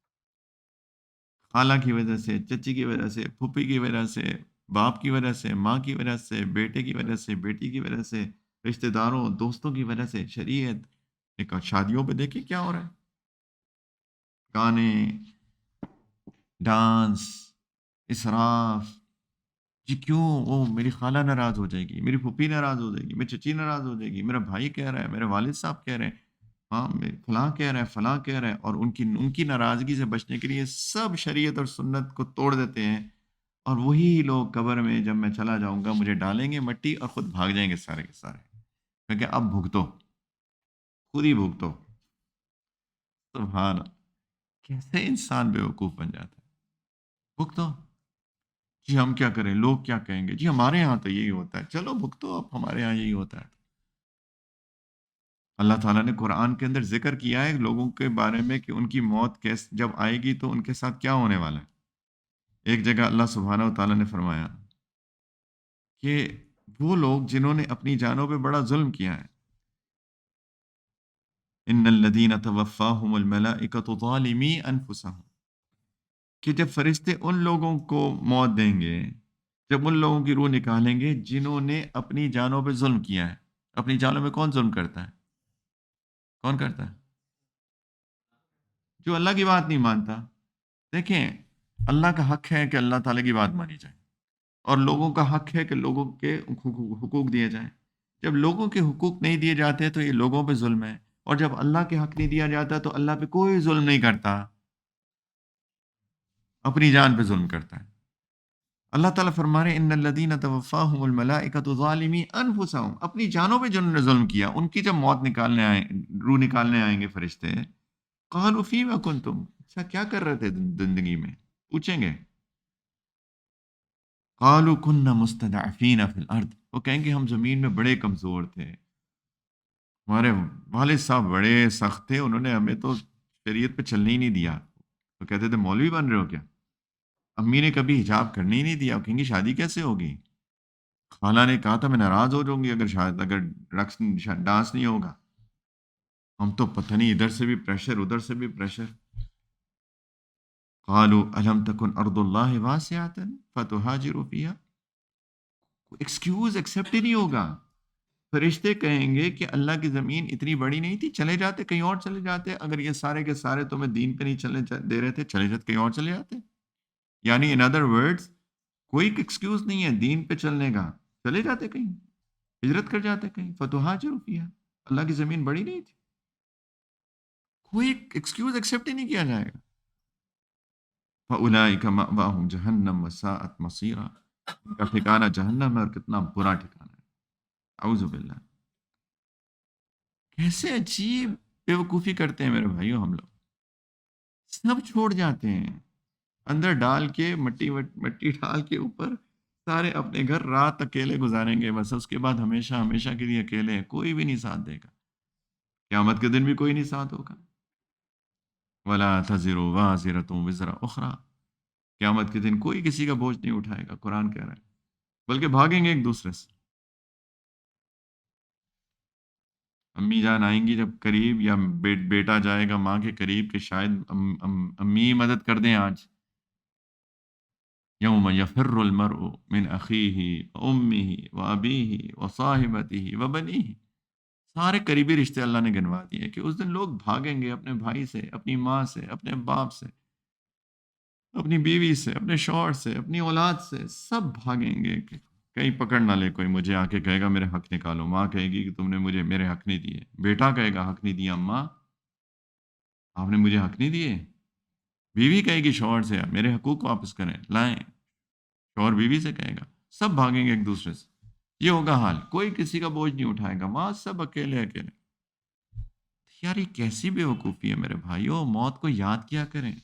خالہ کی وجہ سے، چچی کی وجہ سے، پھوپھی کی وجہ سے، باپ کی وجہ سے، ماں کی وجہ سے، بیٹے کی وجہ سے، بیٹی کی وجہ سے، رشتہ داروں دوستوں کی وجہ سے شریعت. ایک شادیوں پہ دیکھیں کیا ہو رہا ہے، گانے، ڈانس، اسراف. جی کیوں؟ وہ میری خالہ ناراض ہو جائے گی، میری پھوپھی ناراض ہو جائے گی، میری چچی ناراض ہو جائے گی، میرا بھائی کہہ رہا ہے، میرے والد صاحب کہہ رہے ہیں، ہاں فلاں کہہ رہا ہے، فلاں کہہ رہا ہے، اور ان کی ناراضگی سے بچنے کے لیے سب شریعت اور سنت کو توڑ دیتے ہیں. اور وہی لوگ قبر میں جب میں چلا جاؤں گا مجھے ڈالیں گے مٹی اور خود بھاگ جائیں گے سارے کے سارے. کیونکہ اب بھگتو، خود ہی بھگتو. سبحان اللہ، کیسے انسان بیوقوف بن جاتا ہے. بھگتو. جی ہم کیا کریں، لوگ کیا کہیں گے، جی ہمارے یہاں تو یہی ہوتا ہے، چلو بھگتو، اب ہمارے یہاں یہی ہوتا ہے. اللہ تعالیٰ نے قرآن کے اندر ذکر کیا ہے لوگوں کے بارے میں کہ ان کی موت جب آئے گی تو ان کے ساتھ کیا ہونے والا ہے. ایک جگہ اللہ سبحانہ و تعالیٰ نے فرمایا کہ وہ لوگ جنہوں نے اپنی جانوں پہ بڑا ظلم کیا ہے، ان الذین توفاہم الملائکۃ ظالمی انفسہم، کہ جب فرشتے ان لوگوں کو موت دیں گے، جب ان لوگوں کی روح نکالیں گے جنہوں نے اپنی جانوں پہ ظلم کیا ہے. اپنی جانوں پہ کون ظلم کرتا ہے؟ کون کرتا ہے؟ جو اللہ کی بات نہیں مانتا. دیکھیں، اللہ کا حق ہے کہ اللہ تعالیٰ کی بات مانی جائے، اور لوگوں کا حق ہے کہ لوگوں کے حقوق دیے جائیں. جب لوگوں کے حقوق نہیں دیے جاتے تو یہ لوگوں پہ ظلم ہے، اور جب اللہ کے حق نہیں دیا جاتا تو اللہ پہ کوئی ظلم نہیں کرتا، اپنی جان پہ ظلم کرتا ہے. اللہ تعالیٰ فرما رہے ہیں ان الذین توفاہم الملائکۃ ظالمی انفسہم، اپنی جانوں پہ جنہوں نے ظلم کیا، ان کی جب موت نکالنے آئیں، روح نکالنے آئیں گے فرشتے، قالوا فیما کنتم، اچھا کیا کر رہے تھے زندگی میں؟ پوچھیں گے. قالوا كنا مستضعفین فی الارض، وہ کہیں گے ہم زمین میں بڑے کمزور تھے، ہمارے والد صاحب بڑے سخت تھے، انہوں نے ہمیں تو شریعت پہ چلنے ہی نہیں دیا. وہ کہتے تھے مولوی بن رہے ہو کیا؟ امی نے کبھی حجاب کرنے ہی نہیں دیا. وہ کہیں گی شادی کیسے ہوگی؟ خالہ نے کہا تھا میں ناراض ہو جاؤں گی اگر رقص ڈانس نہیں ہوگا. ہم تو پتہ نہیں ادھر سے بھی پریشر ادھر سے بھی پریشر. قالوا الم تکن ارض اللہ واسعۃ فتہاجروا فیہا، ایکسکیوز ایکسیپٹ ہی نہیں ہوگا. فرشتے کہیں گے کہ اللہ کی زمین اتنی بڑی نہیں تھی، چلے جاتے کہیں اور چلے جاتے. اگر یہ سارے کے سارے تمہیں دین پہ نہیں چلنے دے رہے تھے، چلے جاتے کہیں اور چلے جاتے. یعنی ان ادر ورڈز، کوئی ایکسکیوز نہیں ہے دین پہ چلنے کا، چلے جاتے کہیں، ہجرت کر جاتے کہیں. فتہاجروا فیہا، اللہ کی زمین بڑی نہیں تھی، کوئی ایکسکیوز ایکسیپٹ ہی نہیں کیا جائے گا. فَأُولَٰئِكَ مَأْوَاهُمْ جَهَنَّمُ وَسَاءَتْ مَصِيرًا، ان کا ٹھکانہ جہنم ہے اور کتنا برا ٹھکانہ ہے. اعوذ باللہ. کیسے عجیب بیوقوفی کرتے ہیں میرے بھائیوں ہم لوگ. سب چھوڑ جاتے ہیں، اندر ڈال کے مٹی مٹی ڈال کے اوپر، سارے اپنے گھر رات اکیلے گزاریں گے بس. اس کے بعد ہمیشہ ہمیشہ کے لیے اکیلے ہیں، کوئی بھی نہیں ساتھ دے گا. قیامت کے دن بھی کوئی نہیں ساتھ ہوگا. وَلَا تَزِرُ وَازِرَةٌ وِزْرَ أُخْرَىٰ، قیامت کے دن کوئی کسی کا بوجھ نہیں اٹھائے گا. قرآن کہہ رہا ہے، بلکہ بھاگیں گے ایک دوسرے سے. امی جان آئیں گی جب قریب، یا بیٹا جائے گا ماں کے قریب کہ شاید امی ہی مدد کر دیں آج. یوم یفر المرء من اخیہ وامہ وابیہ وصاحبتہ وبنیہ، سارے قریبی رشتے اللہ نے گنوا دیے کہ اس دن لوگ بھاگیں گے اپنے بھائی سے، اپنی ماں سے، اپنے باپ سے، اپنی بیوی سے، اپنے شوہر سے، اپنی اولاد سے، سب بھاگیں گے کہ کہیں پکڑ نہ لے کوئی. مجھے آ کے کہے گا میرے حق نکالو. ماں کہے گی کہ تم نے مجھے میرے حق نہیں دیے. بیٹا کہے گا حق نہیں دیا اماں، آپ نے مجھے حق نہیں دیے. بیوی کہے گی شوہر سے میرے حقوق واپس کریں لائیں. شوہر بیوی سے کہے گا. سب بھاگیں گے ایک دوسرے سے، یہ ہوگا حال، کوئی کسی کا بوجھ نہیں اٹھائے گا، وہاں سب اکیلے اکیلے۔ یار یہ کیسی بے وقوفی ہے میرے بھائیوں، موت کو یاد کیا کریں،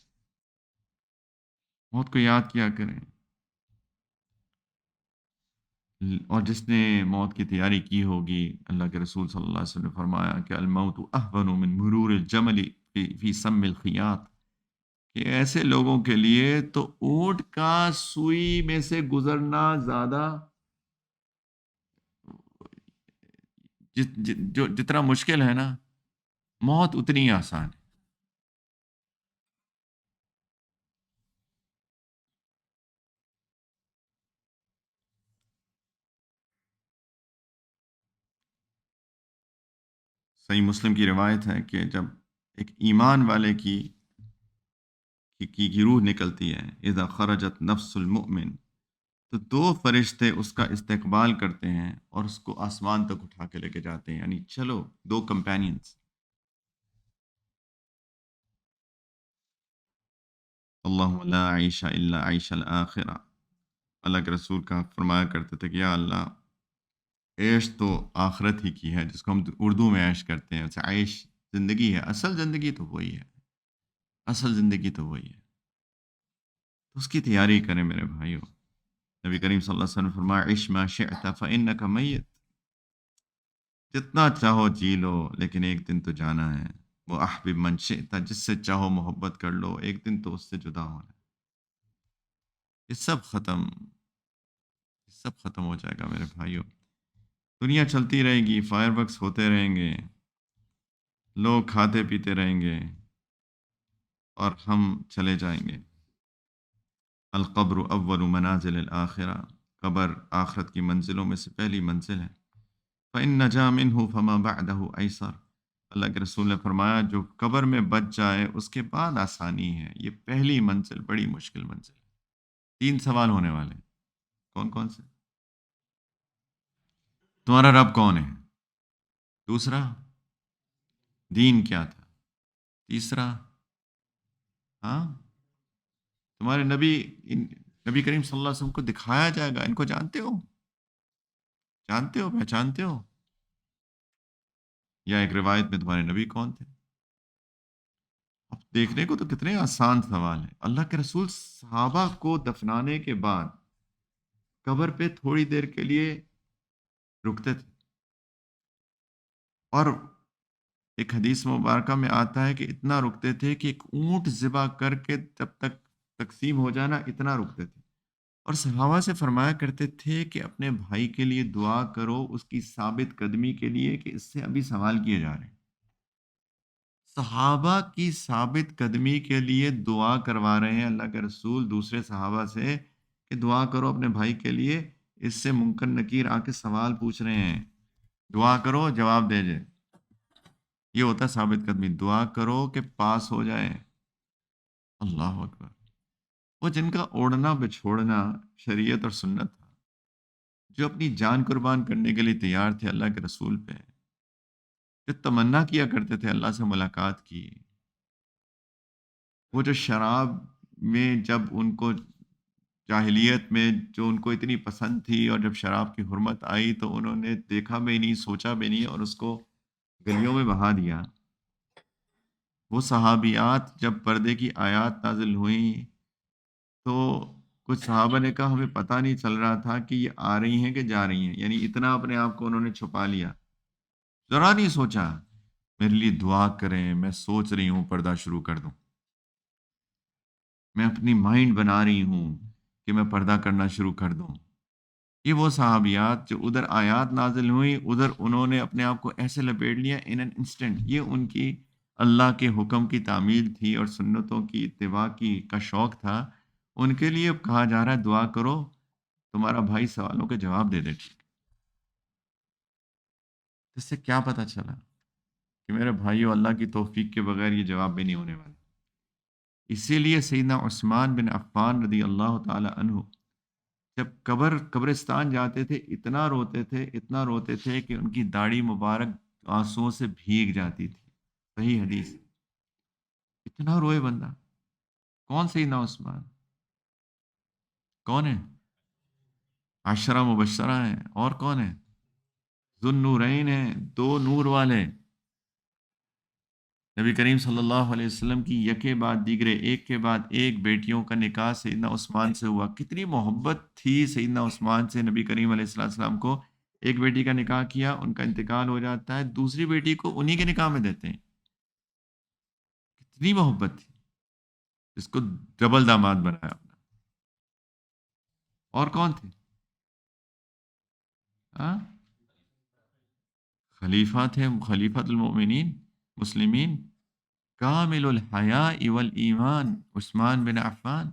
موت کو یاد کیا کریں۔ اور جس نے موت کی تیاری کی ہوگی، اللہ کے رسول صلی اللہ علیہ وسلم نے فرمایا کہ الموت اہون من مرور الجمل فی سم الخیاط، کہ ایسے لوگوں کے لیے تو اونٹ کا سوئی میں سے گزرنا زیادہ جو جتنا مشکل ہے نا، موت اتنی ہی آسان ہے۔ صحیح مسلم کی روایت ہے کہ جب ایک ایمان والے کی روح نکلتی ہے، اذا خرجت نفس المؤمن، تو دو فرشتے اس کا استقبال کرتے ہیں اور اس کو آسمان تک اٹھا کے لے کے جاتے ہیں، یعنی چلو، دو کمپینینز۔ اللہ لا عیش الا عیش الآخرہ، اللہ کے رسول کا فرمایا کرتے تھے کہ یا اللہ، عیش تو آخرت ہی کی ہے، جس کو ہم اردو میں عیش کرتے ہیں، اسے عیش زندگی ہے، اصل زندگی تو وہی ہے، اصل زندگی تو وہی ہے، تو اس کی تیاری کریں میرے بھائیوں۔ نبی کریم صلی اللہ علیہ وسلم نے فرمایا عش ما شئت فإنک میت، جتنا چاہو جی لو لیکن ایک دن تو جانا ہے، وہ احبب من شئت، جس سے چاہو محبت کر لو، ایک دن تو اس سے جدا ہونا ہے۔ یہ سب ختم، یہ سب ختم ہو جائے گا میرے بھائیوں، دنیا چلتی رہے گی، فائر ورکس ہوتے رہیں گے، لوگ کھاتے پیتے رہیں گے، اور ہم چلے جائیں گے۔ القبر اول منازل الآخرہ، قبر آخرت کی منزلوں میں سے پہلی منزل ہے۔ فَإِن نَجَا مِنْهُ فَمَا بَعْدَهُ أَيْسَرُ، اللہ کے رسول نے فرمایا جو قبر میں بچ جائے اس کے بعد آسانی ہے، یہ پہلی منزل بڑی مشکل منزل ہے۔ تین سوال ہونے والے ہیں، کون کون سے؟ تمہارا رب کون ہے؟ دوسرا، دین کیا تھا؟ تیسرا، ہاں، تمہارے نبی کریم صلی اللہ علیہ وسلم کو دکھایا جائے گا، ان کو جانتے ہو؟ جانتے ہو، پہچانتے ہو؟ یا ایک روایت میں تمہارے نبی کون تھے؟ اب دیکھنے کو تو کتنے آسان سوال ہیں۔ اللہ کے رسول صحابہ کو دفنانے کے بعد قبر پہ تھوڑی دیر کے لیے رکتے تھے، اور ایک حدیث مبارکہ میں آتا ہے کہ اتنا رکتے تھے کہ ایک اونٹ ذبح کر کے جب تک تقسیم ہو جانا اتنا رکتے تھے، اور صحابہ سے فرمایا کرتے تھے کہ اپنے بھائی کے لیے دعا کرو، اس کی ثابت قدمی کے لیے کہ اس سے ابھی سوال کیے جا رہے ہیں۔ صحابہ کی ثابت قدمی کے لیے دعا کروا رہے ہیں اللہ کے رسول دوسرے صحابہ سے کہ دعا کرو اپنے بھائی کے لیے، اس سے منکر نکیر آ کے سوال پوچھ رہے ہیں، دعا کرو جواب دے جائے۔ یہ ہوتا ہے ثابت قدمی، دعا کرو کہ پاس ہو جائے۔ اللہ اکبر، وہ جن کا اوڑھنا بچھوڑنا شریعت اور سنت تھا، جو اپنی جان قربان کرنے کے لیے تیار تھے اللہ کے رسول پہ، جو تمنا کیا کرتے تھے اللہ سے ملاقات کی، وہ جو شراب میں جب ان کو جاہلیت میں جو ان کو اتنی پسند تھی، اور جب شراب کی حرمت آئی تو انہوں نے دیکھا بھی نہیں، سوچا بھی نہیں، اور اس کو گلیوں میں بہا دیا۔ وہ صحابیات جب پردے کی آیات نازل ہوئیں تو کچھ صحابہ نے کہا ہمیں پتہ نہیں چل رہا تھا کہ یہ آ رہی ہیں کہ جا رہی ہیں، یعنی اتنا اپنے آپ کو انہوں نے چھپا لیا، ذرا نہیں سوچا میرے لیے دعا کریں، میں سوچ رہی ہوں پردہ شروع کر دوں، میں اپنی مائنڈ بنا رہی ہوں کہ میں پردہ کرنا شروع کر دوں۔ یہ وہ صحابیات جو ادھر آیات نازل ہوئی، ادھر انہوں نے اپنے آپ کو ایسے لپیٹ لیا ان این انسٹنٹ، یہ ان کی اللہ کے حکم کی تعمیل تھی اور سنتوں کی اتباع کی کا شوق تھا۔ ان کے لیے اب کہا جا رہا ہے دعا کرو، تمہارا بھائی سوالوں کے جواب دے دے، ٹھیک؟ اس سے کیا پتہ چلا کہ میرے بھائیو اللہ کی توفیق کے بغیر یہ جواب بھی نہیں ہونے والا۔ اسی لیے سیدنا عثمان بن عفان رضی اللہ تعالی عنہ جب قبرستان جاتے تھے اتنا روتے تھے، اتنا روتے تھے کہ ان کی داڑھی مبارک آنسوؤں سے بھیگ جاتی تھی، صحیح حدیث ہے۔ اتنا روئے بندہ، کون سیدنا عثمان؟ کون ہے؟ عشرہ مبشرہ ہیں، اور کون ہے؟ ذو النورین ہیں، دو نور والے۔ نبی کریم صلی اللہ علیہ وسلم کی یکے بعد دیگرے، ایک کے بعد ایک بیٹیوں کا نکاح سیدنا عثمان سے ہوا۔ کتنی محبت تھی سیدنا عثمان سے نبی کریم علیہ السلام کو۔ ایک بیٹی کا نکاح کیا، ان کا انتقال ہو جاتا ہے، دوسری بیٹی کو انہی کے نکاح میں دیتے ہیں۔ کتنی محبت تھی، اس کو ڈبل داماد بنایا اپنا۔ اور کون تھے؟ ہاں، خلیفہ تھے، خلیفۃ المؤمنین مسلمین، کامل الحیاء والایمان، عثمان بن عفان۔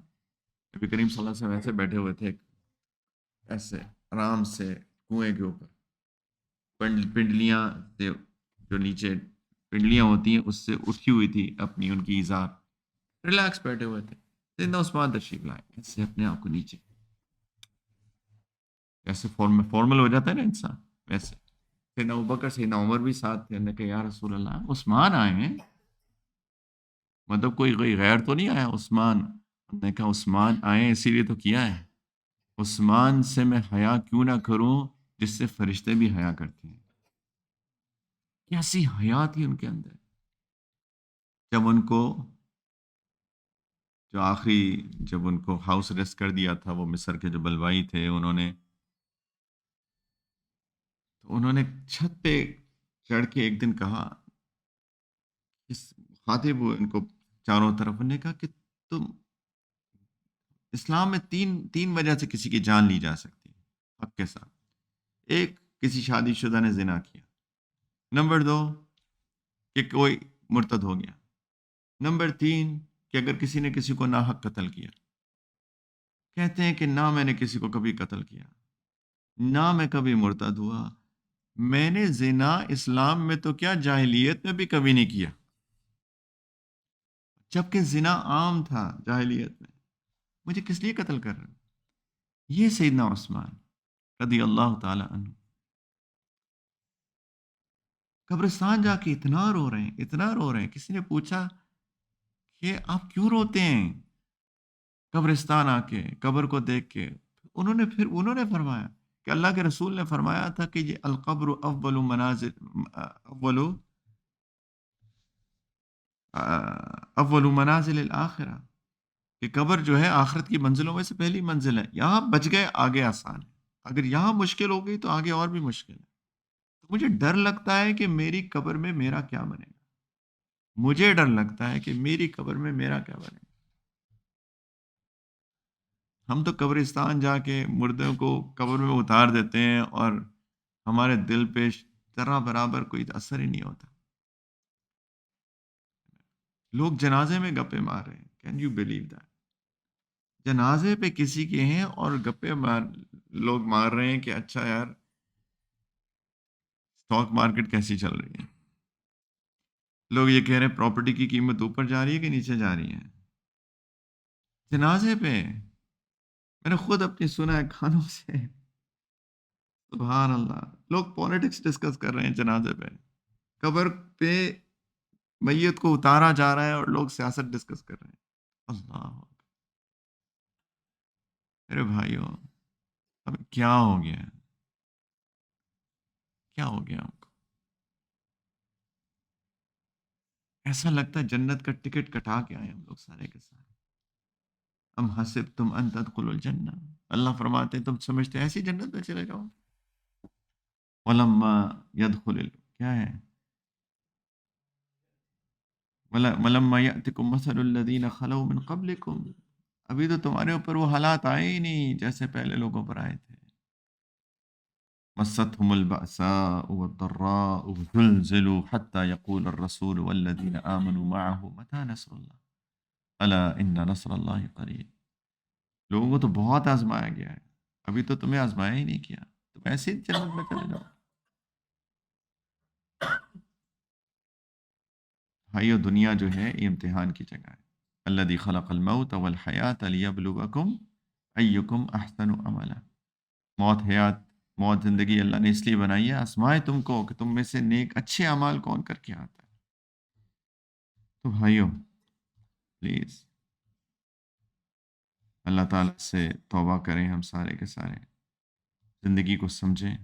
نبی کریم صلی اللہ علیہ وسلم ایسے بیٹھے ہوئے تھے، ایسے آرام سے کنویں کے اوپر، پنڈلیاں سے، جو نیچے پنڈلیاں ہوتی ہیں اس سے اٹھی ہوئی تھی اپنی ان کی ازار، ریلیکس بیٹھے ہوئے تھے۔ سیدنا عثمان تشریف لائے، ایسے اپنے آپ کو نیچے، جیسے فارمل ہو جاتا ہے نا انسان، ویسے۔ سیدنا ابوبکر سیدنا عمر بھی ساتھ تھے۔ نے کہا یا رسول اللہ، عثمان آئے ہیں، مطلب کوئی غیر تو نہیں آیا؟ عثمان نے کہا عثمان آئے اسی لیے تو کیا ہے، عثمان سے میں حیا کیوں نہ کروں جس سے فرشتے بھی حیا کرتے ہیں۔ کیسی حیا تھی ان کے اندر۔ جب ان کو، جو آخری، جب ان کو ہاؤس ریسٹ کر دیا تھا وہ مصر کے جو بلوائی تھے، انہوں نے چھت پہ چڑھ کے ایک دن کہا، اس خاطب ان کو چاروں طرف، نے کہا کہ تم، اسلام میں تین وجہ سے کسی کی جان لی جا سکتی ہے حق کے ساتھ۔ ایک، کسی شادی شدہ نے زنا کیا۔ نمبر دو، کہ کوئی مرتد ہو گیا۔ نمبر تین، کہ اگر کسی نے کسی کو ناحق قتل کیا۔ کہتے ہیں کہ نہ میں نے کسی کو کبھی قتل کیا، نہ میں کبھی مرتد ہوا، میں نے زنا اسلام میں تو کیا، جاہلیت میں بھی کبھی نہیں کیا، جبکہ زنا عام تھا جاہلیت میں، مجھے کس لیے قتل کر رہے ہو؟ یہ سیدنا عثمان رضی اللہ تعالی عنہ قبرستان جا کے اتنا رو رہے ہیں، اتنا رو رہے ہیں۔ کسی نے پوچھا کہ آپ کیوں روتے ہیں قبرستان آ کے، قبر کو دیکھ کے؟ انہوں نے فرمایا کہ اللہ کے رسول نے فرمایا تھا کہ یہ القبر اول منازل، اول اول منازل الآخرہ، کہ قبر جو ہے آخرت کی منزلوں میں سے پہلی منزل ہے۔ یہاں بچ گئے، آگے آسان ہے، اگر یہاں مشکل ہو گئی تو آگے اور بھی مشکل ہے۔ تو مجھے ڈر لگتا ہے کہ میری قبر میں میرا کیا بنے گا، مجھے ڈر لگتا ہے کہ میری قبر میں میرا کیا بنے گا۔ ہم تو قبرستان جا کے مردوں کو قبر میں اتار دیتے ہیں اور ہمارے دل پہ ذرہ برابر کوئی اثر ہی نہیں ہوتا۔ لوگ جنازے میں گپے مار رہے ہیں، کین یو بلیو دیٹ؟ جنازے پہ کسی کے ہیں اور گپے لوگ مار رہے ہیں کہ اچھا یار اسٹاک مارکیٹ کیسی چل رہی ہے۔ لوگ یہ کہہ رہے ہیں پراپرٹی کی قیمت اوپر جا رہی ہے کہ نیچے جا رہی ہے، جنازے پہ۔ میں نے خود اپنی سنا ہے کانوں سے، سبحان اللہ، لوگ پالیٹکس ڈسکس کر رہے ہیں جنازے پہ، قبر پہ میت کو اتارا جا رہا ہے اور لوگ سیاست ڈسکس کر رہے ہیں۔ اللہ، میرے بھائیوں، اب کیا ہو گیا ہے؟ کیا ہو گیا ہم کو؟ ایسا لگتا ہے جنت کا ٹکٹ کٹا کے آئے ہم لوگ سارے کے سارے۔ ام حسبتم ان تدخلوا الجنہ، اللہ فرماتے ہیں تم سمجھتے ایسی جنت میں چلے جاؤ؟ ولما يدخل کیا ہے، ولما يأتكم مثل الذين خلوا من قبلكم، ابھی تو تمہارے اوپر وہ حالات آئے ہی نہیں جیسے پہلے لوگوں پر آئے تھے۔ مستهم البأساء والضراء وزلزلوا حتى يقول الرسول والذين آمنوا معه متى نصر الله ألا إن نصر الله قريب۔ لوگوں کو تو بہت آزمایا گیا ہے، ابھی تو تمہیں آزمایا ہی نہیں کیا، تم ایسے ہی جنت میں چلے جاؤ۔ بھائیو، دنیا جو ہے یہ امتحان کی جگہ ہے۔ الذي خلق الموت والحیات لیبلوکم ایکم احسن عملا۔ موت زندگی اللہ نے اس لیے بنائی ہے، آزمائے تم کو کہ تم میں سے نیک اچھے اعمال کون کر کے آتا ہے۔ تو بھائیو پلیز اللہ تعالیٰ سے توبہ کریں ہم سارے کے سارے، زندگی کو سمجھیں.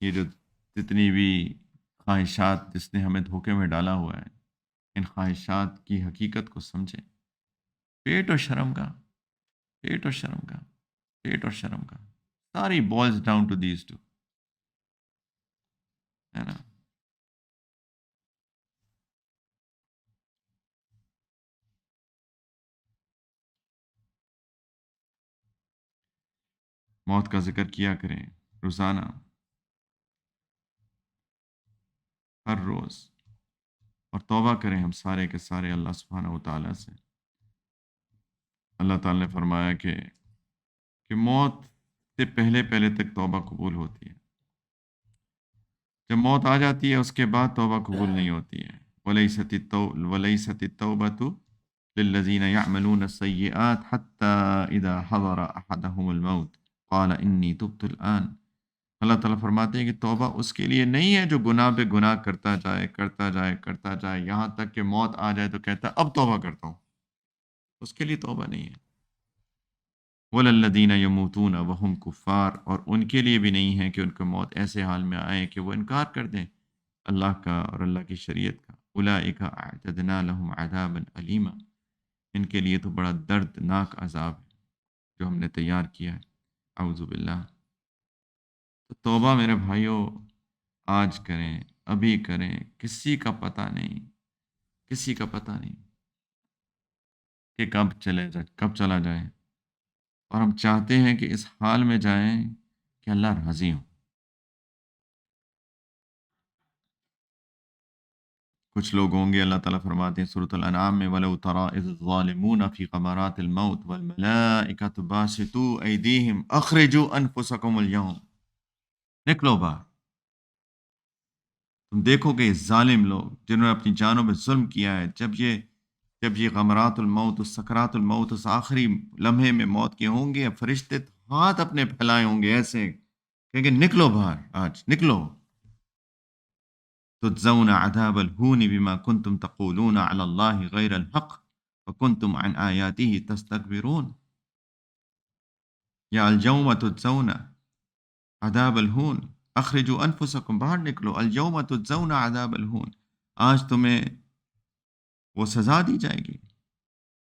یہ جو جتنی بھی خواہشات جس نے ہمیں دھوکے میں ڈالا ہوا ہے، ان خواہشات کی حقیقت کو سمجھیں. پیٹ اور شرم کا، پیٹ اور شرم کا، پیٹ اور شرم کا، ساری balls down to these two, ہے نا. موت کا ذکر کیا کریں روزانہ، ہر روز، اور توبہ کریں ہم سارے کے سارے اللہ سبحانہ و تعالیٰ سے. اللہ تعالیٰ نے فرمایا کہ موت سے پہلے پہلے تک توبہ قبول ہوتی ہے. جب موت آ جاتی ہے اس کے بعد توبہ قبول نہیں ہوتی ہے. وَلَيْسَتِ التَّوْبَةُ لِلَّذِينَ يَعْمَلُونَ السَّيِّئَاتِ حَتَّى إِذَا حَضَرَ أَحَدَهُمُ الْمَوْتُ قَالَ إِنِّي تُبْتُ الْآنَ. اللہ تعالیٰ فرماتے ہیں کہ توبہ اس کے لیے نہیں ہے جو گناہ پہ گناہ کرتا جائے کرتا جائے کرتا جائے یہاں تک کہ موت آ جائے تو کہتا ہے اب توبہ کرتا ہوں. اس کے لیے توبہ نہیں ہے. وَلَلَّذِينَ يَمُوتُونَ وَهُمْ كُفَّارٌ، اور ان کے لیے بھی نہیں ہے کہ ان کو موت ایسے حال میں آئے کہ وہ انکار کر دیں اللہ کا اور اللہ کی شریعت کا. أُولَٰئِكَ أَعْتَدْنَا لَهُمْ عَذَابًا أَلِيمًا، ان کے لیے تو بڑا دردناک عذاب ہے جو ہم نے تیار کیا ہے. اعوذ باللہ. تو توبہ میرے بھائیوں آج کریں، ابھی کریں. کسی کا پتہ نہیں، کسی کا پتہ نہیں کہ کب چلا جائے. اور ہم چاہتے ہیں کہ اس حال میں جائیں کہ اللہ راضی ہوں. کچھ لوگ ہوں گے، اللہ تعالیٰ فرماتے ہیں سورۃ الانعام میں وَلَوْ تَرَىٰ إِذِ الظَّالِمُونَ فِي غَمَرَاتِ الْمَوْتِ وَالْمَلَائِكَةُ بَاسِطُو أَيْدِيهِمْ أَخْرِجُوا أَنفُسَكُمُ الْيَوْمَ. نکلو باہر. تم دیکھو کہ یہ ظالم لوگ جنہوں نے اپنی جانوں پہ ظلم کیا ہے، جب یہ غمرات الموت، اس سکرات الموت، اس آخری لمحے میں موت کے ہوں گے، فرشتے ہاتھ اپنے پھیلائے ہوں گے ایسے کہیں گے نکلو باہر، آج نکلو. تجزون عذاب الہون بما کنتم تقولون علی اللہ غیر الحق وکنتم عن آیاتہ تستکبرون. یا الجوم تجزون عذاب الہون اخرجوا انفسکم، باہر نکلو. الجوم تجزون عذاب الہون، آج تمہیں وہ سزا دی جائے گی،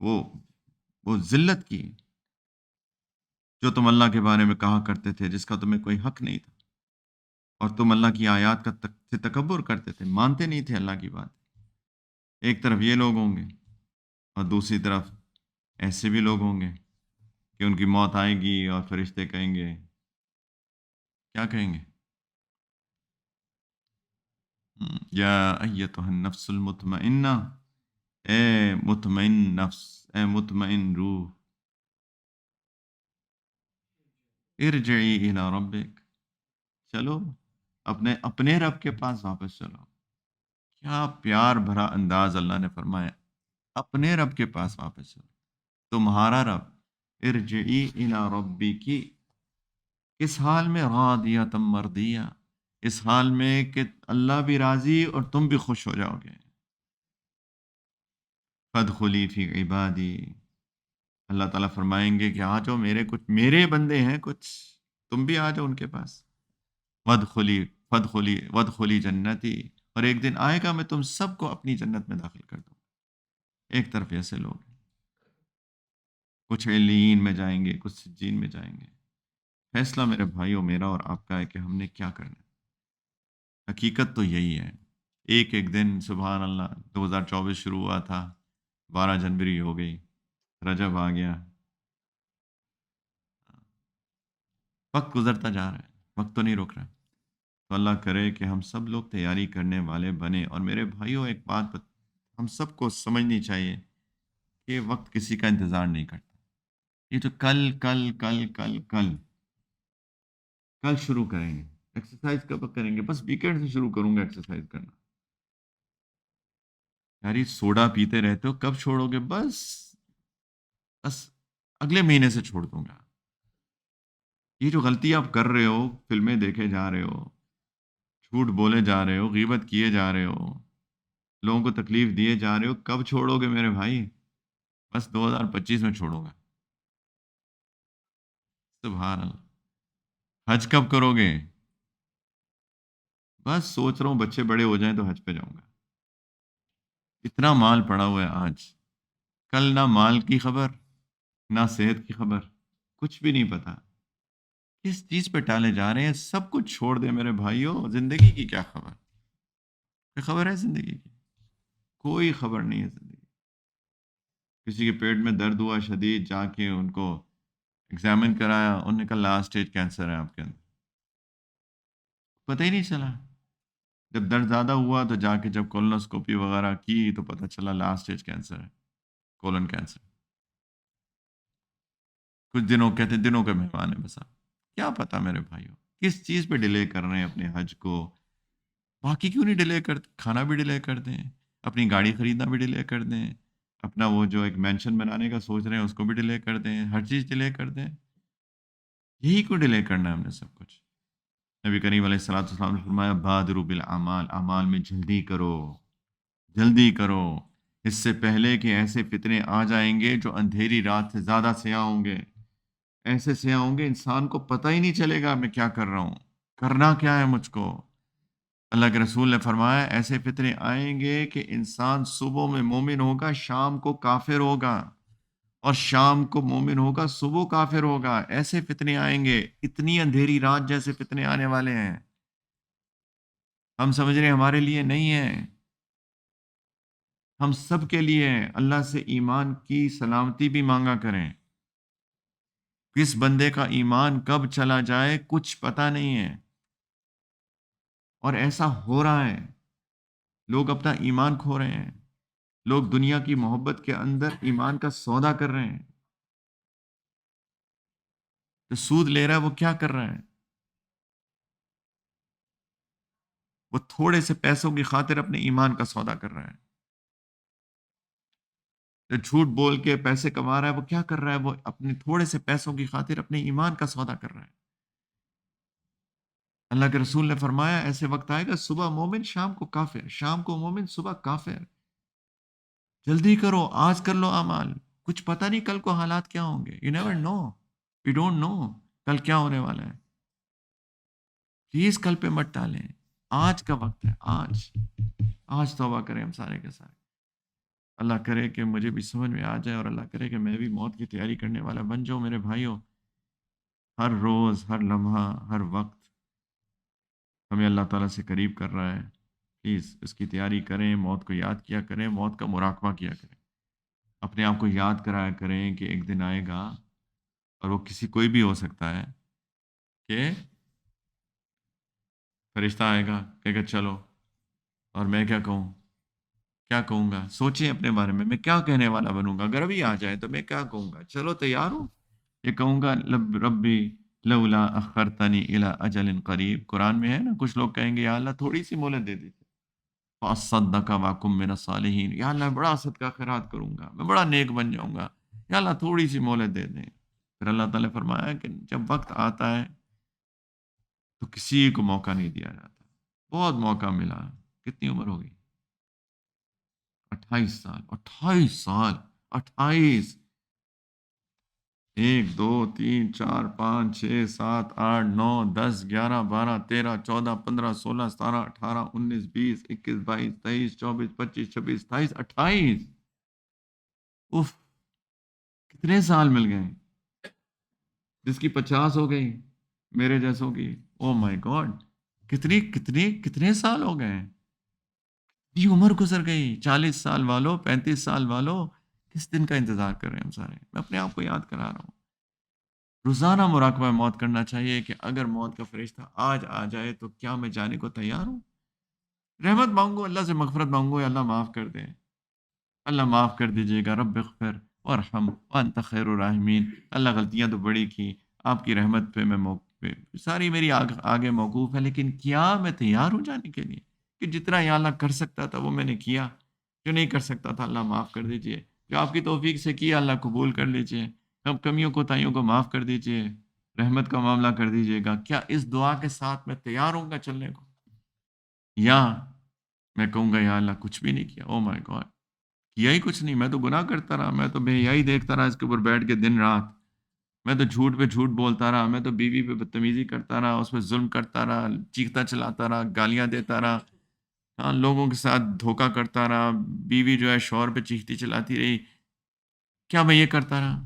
وہ ذلت کی جو تم اللہ کے بارے میں کہا کرتے تھے، جس کا تمہیں کوئی حق نہیں تھا. اور تم اللہ کی آیات کا سے تکبر کرتے تھے، مانتے نہیں تھے اللہ کی بات. ایک طرف یہ لوگ ہوں گے اور دوسری طرف ایسے بھی لوگ ہوں گے کہ ان کی موت آئے گی اور فرشتے کہیں گے، کیا کہیں گے؟ یا ایتھا النفس المطمئنہ، اے مطمئن نفس، اے مطمئن روح، ارجعی الی ربک، چلو اپنے رب کے پاس واپس چلو. کیا پیار بھرا انداز اللہ نے فرمایا، اپنے رب کے پاس واپس چلو. تمہارا رب، ارجعی الی ربکی، کس حال میں؟ راضیۃ مرضیہ، اس حال میں کہ اللہ بھی راضی اور تم بھی خوش ہو جاؤ گے. فادخلی فی عبادی، اللہ تعالیٰ فرمائیں گے کہ آ جاؤ، میرے بندے ہیں کچھ، تم بھی آ جاؤ ان کے پاس. وادخلی جنتی، اور ایک دن آئے گا میں تم سب کو اپنی جنت میں داخل کر دوں. ایک طرف ایسے لوگ ہیں، کچھ علیین میں جائیں گے، کچھ سجین میں جائیں گے. فیصلہ میرے بھائیوں میرا اور آپ کا ہے کہ ہم نے کیا کرنا ہے. حقیقت تو یہی ہے. ایک ایک دن سبحان اللہ 2024 شروع ہوا تھا، 12 جنوری ہو گئی، رجب آ گیا، وقت گزرتا جا رہا ہے، وقت تو نہیں رک رہا. تو اللہ کرے کہ ہم سب لوگ تیاری کرنے والے بنے. اور میرے بھائیوں ایک بات ہم سب کو سمجھنی چاہیے کہ وقت کسی کا انتظار نہیں کرتا. یہ تو کل کل کل کل کل کل شروع کریں گے. ایکسرسائز کب کریں گے؟ بس ویکینڈ سے شروع کروں گا ایکسرسائز کرنا. یار یہ سوڈا پیتے رہتے ہو، کب چھوڑو گے؟ بس اگلے مہینے سے چھوڑ دوں گا. یہ جو غلطی آپ کر رہے ہو، فلمیں دیکھے جا رہے ہو، جھوٹ بولے جا رہے ہو، غیبت کیے جا رہے ہو، لوگوں کو تکلیف دیے جا رہے ہو، کب چھوڑو گے میرے بھائی؟ بس 2025 میں چھوڑوں گا. سبحان اللہ، حج کب کرو گے؟ بس سوچ رہا ہوں بچے بڑے ہو جائیں تو حج پہ جاؤں گا. اتنا مال پڑا ہوا ہے آج، کل نہ مال کی خبر، نہ صحت کی خبر، کچھ بھی نہیں پتا. کس چیز پہ ٹالے جا رہے ہیں؟ سب کچھ چھوڑ دیں میرے بھائیوں. زندگی کی کیا خبر؟ کوئی خبر ہے زندگی کی؟ کوئی خبر نہیں ہے زندگی. کسی کے پیٹ میں درد ہوا شدید، جا کے ان کو ایگزامن کرایا، انہوں نے کہا لاسٹ اسٹیج کینسر ہے آپ کے اندر. پتہ ہی نہیں چلا. جب درد زیادہ ہوا تو جا کے جب کولونوسکوپی وغیرہ کی تو پتہ چلا لاسٹ اسٹیج کینسر ہے، کولن کینسر. کچھ دنوں کہتے ہیں دنوں کا مہمان ہے بس. آپ کیا پتا میرے بھائیوں کس چیز پہ ڈیلے کر رہے ہیں اپنے حج کو. باقی کیوں نہیں ڈیلے کرتے؟ کھانا بھی ڈیلے کر دیں، اپنی گاڑی خریدنا بھی ڈیلے کر دیں، اپنا وہ جو ایک مینشن بنانے کا سوچ رہے ہیں اس کو بھی ڈیلے کر دیں، ہر چیز ڈیلے کر دیں. یہی کو ڈیلے کرنا ہے ہم نے سب کچھ. نبی کریم علیہ الصلوۃ والسلام نے فرمایا بادروا بالاعمال، اعمال میں جلدی کرو، جلدی کرو، اس سے پہلے کہ ایسے فتنے آ جائیں گے جو اندھیری رات سے زیادہ سیاہ ہوں گے. ایسے سیاہ ہوں گے انسان کو پتہ ہی نہیں چلے گا میں کیا کر رہا ہوں، کرنا کیا ہے مجھ کو. اللہ کے رسول نے فرمایا ایسے فتنے آئیں گے کہ انسان صبح میں مومن ہوگا، شام کو کافر ہوگا، اور شام کو مومن ہوگا، صبح کافر ہوگا. ایسے فتنے آئیں گے، اتنی اندھیری رات جیسے فتنے آنے والے ہیں. ہم سمجھ رہے ہیں ہمارے لیے نہیں ہیں، ہم سب کے لیے ہیں. اللہ سے ایمان کی سلامتی بھی مانگا کریں. کس بندے کا ایمان کب چلا جائے کچھ پتہ نہیں ہے، اور ایسا ہو رہا ہے. لوگ اپنا ایمان کھو رہے ہیں، لوگ دنیا کی محبت کے اندر ایمان کا سودا کر رہے ہیں. جو سود لے رہا ہے وہ کیا کر رہا ہے؟ وہ تھوڑے سے پیسوں کی خاطر اپنے ایمان کا سودا کر رہا ہے. جو جھوٹ بول کے پیسے کما رہا ہے وہ کیا کر رہا ہے؟ وہ اپنے تھوڑے سے پیسوں کی خاطر اپنے ایمان کا سودا کر رہا ہے. اللہ کے رسول نے فرمایا ایسے وقت آئے گا صبح مومن شام کو کافر، شام کو مومن صبح کافر. جلدی کرو، آج کر لو اعمال. کچھ پتہ نہیں کل کو حالات کیا ہوں گے. You never know, we don't know کل کیا ہونے والا ہے. پلیز کل پہ مت ٹالیں. آج کا وقت ہے، آج. آج توبہ کریں ہم سارے کے سارے. اللہ کرے کہ مجھے بھی سمجھ میں آ جائے، اور اللہ کرے کہ میں بھی موت کی تیاری کرنے والا بن جاؤں. میرے بھائیوں، ہر روز، ہر لمحہ، ہر وقت ہمیں اللہ تعالیٰ سے قریب کر رہا ہے. پلیز اس کی تیاری کریں، موت کو یاد کیا کریں، موت کا مراقبہ کیا کریں. اپنے آپ کو یاد کرایا کریں کہ ایک دن آئے گا، اور وہ کسی کوئی بھی ہو سکتا ہے کہ فرشتہ آئے گا کہے گا چلو، اور میں کیا کہوں؟ کیا کہوں گا؟ سوچیں اپنے بارے میں کیا کہنے والا بنوں گا. اگر ابھی آ جائے تو میں کیا کہوں گا؟ چلو تیار ہوں. یہ کہوں گا ربی لولا اخرتنی الی اجل قریب. قرآن میں ہے نا، کچھ لوگ کہیں گے یا اللہ تھوڑی سی مہلت دے دیتے، فاصدق واکم من الصالحین. یا اللہ بڑا صدقہ خیرات کروں گا، میں بڑا نیک بن جاؤں گا، یا اللہ تھوڑی سی مہلت دے دیں. پھر اللہ تعالیٰ نے فرمایا کہ جب وقت آتا ہے تو کسی کو موقع نہیں دیا جاتا. بہت موقع ملا. کتنی عمر ہوگی؟ 28 سال. 28 سال، 28. 1 2 3 4 5 6 7 8 9 10 11 12 13 14 15 16 17 18 19 20 21 22 23 24 25 26 27 28. اف، کتنے سال مل گئے. جس کی 50 ہو گئی میرے جیسوں کی. او مائی گاڈ، کتنے سال ہو گئے. یہ عمر گزر گئی. 40 سال والو، 35 سال والو، کس دن کا انتظار کر رہے ہیں ہم سارے. میں اپنے آپ کو یاد کرا رہا ہوں. روزانہ مراقبہ موت کرنا چاہیے کہ اگر موت کا فرشتہ آج آ جائے تو کیا میں جانے کو تیار ہوں. رحمت مانگو، اللہ سے مغفرت مانگو، یا اللہ معاف کر دے، اللہ معاف کر دیجیے گا. رب اغفر وارحم وانت خیر الراحمین. اللہ غلطیاں تو بڑی کی، آپ کی رحمت پہ میں ساری میری آگے موقوف ہے، لیکن کیا میں تیار ہوں جانے کے لیے؟ کہ جتنا یا اللہ کر سکتا تھا وہ میں نے کیا، جو نہیں کر سکتا تھا اللہ معاف کر دیجیے، جو آپ کی توفیق سے کیا اللہ قبول کر لیجیے، ہم کمیوں کوتاہیوں کو معاف کر دیجیے، رحمت کا معاملہ کر دیجیے گا. کیا اس دعا کے ساتھ میں تیار ہوں گا چلنے کو، یا میں کہوں گا یا اللہ کچھ بھی نہیں کیا. او مائی گاڈ، کیا ہی کچھ نہیں، میں تو گناہ کرتا رہا، میں تو بے حیائی دیکھتا رہا اس کے اوپر بیٹھ کے دن رات، میں تو جھوٹ پہ جھوٹ بولتا رہا، میں تو بیوی پہ بدتمیزی کرتا رہا، اس پہ ظلم کرتا رہا، چیختا چلاتا رہا، گالیاں دیتا رہا، ہاں لوگوں کے ساتھ دھوکا کرتا رہا، بیوی جو ہے شوہر پہ چیختی چلاتی رہی، کیا میں یہ کرتا رہا؟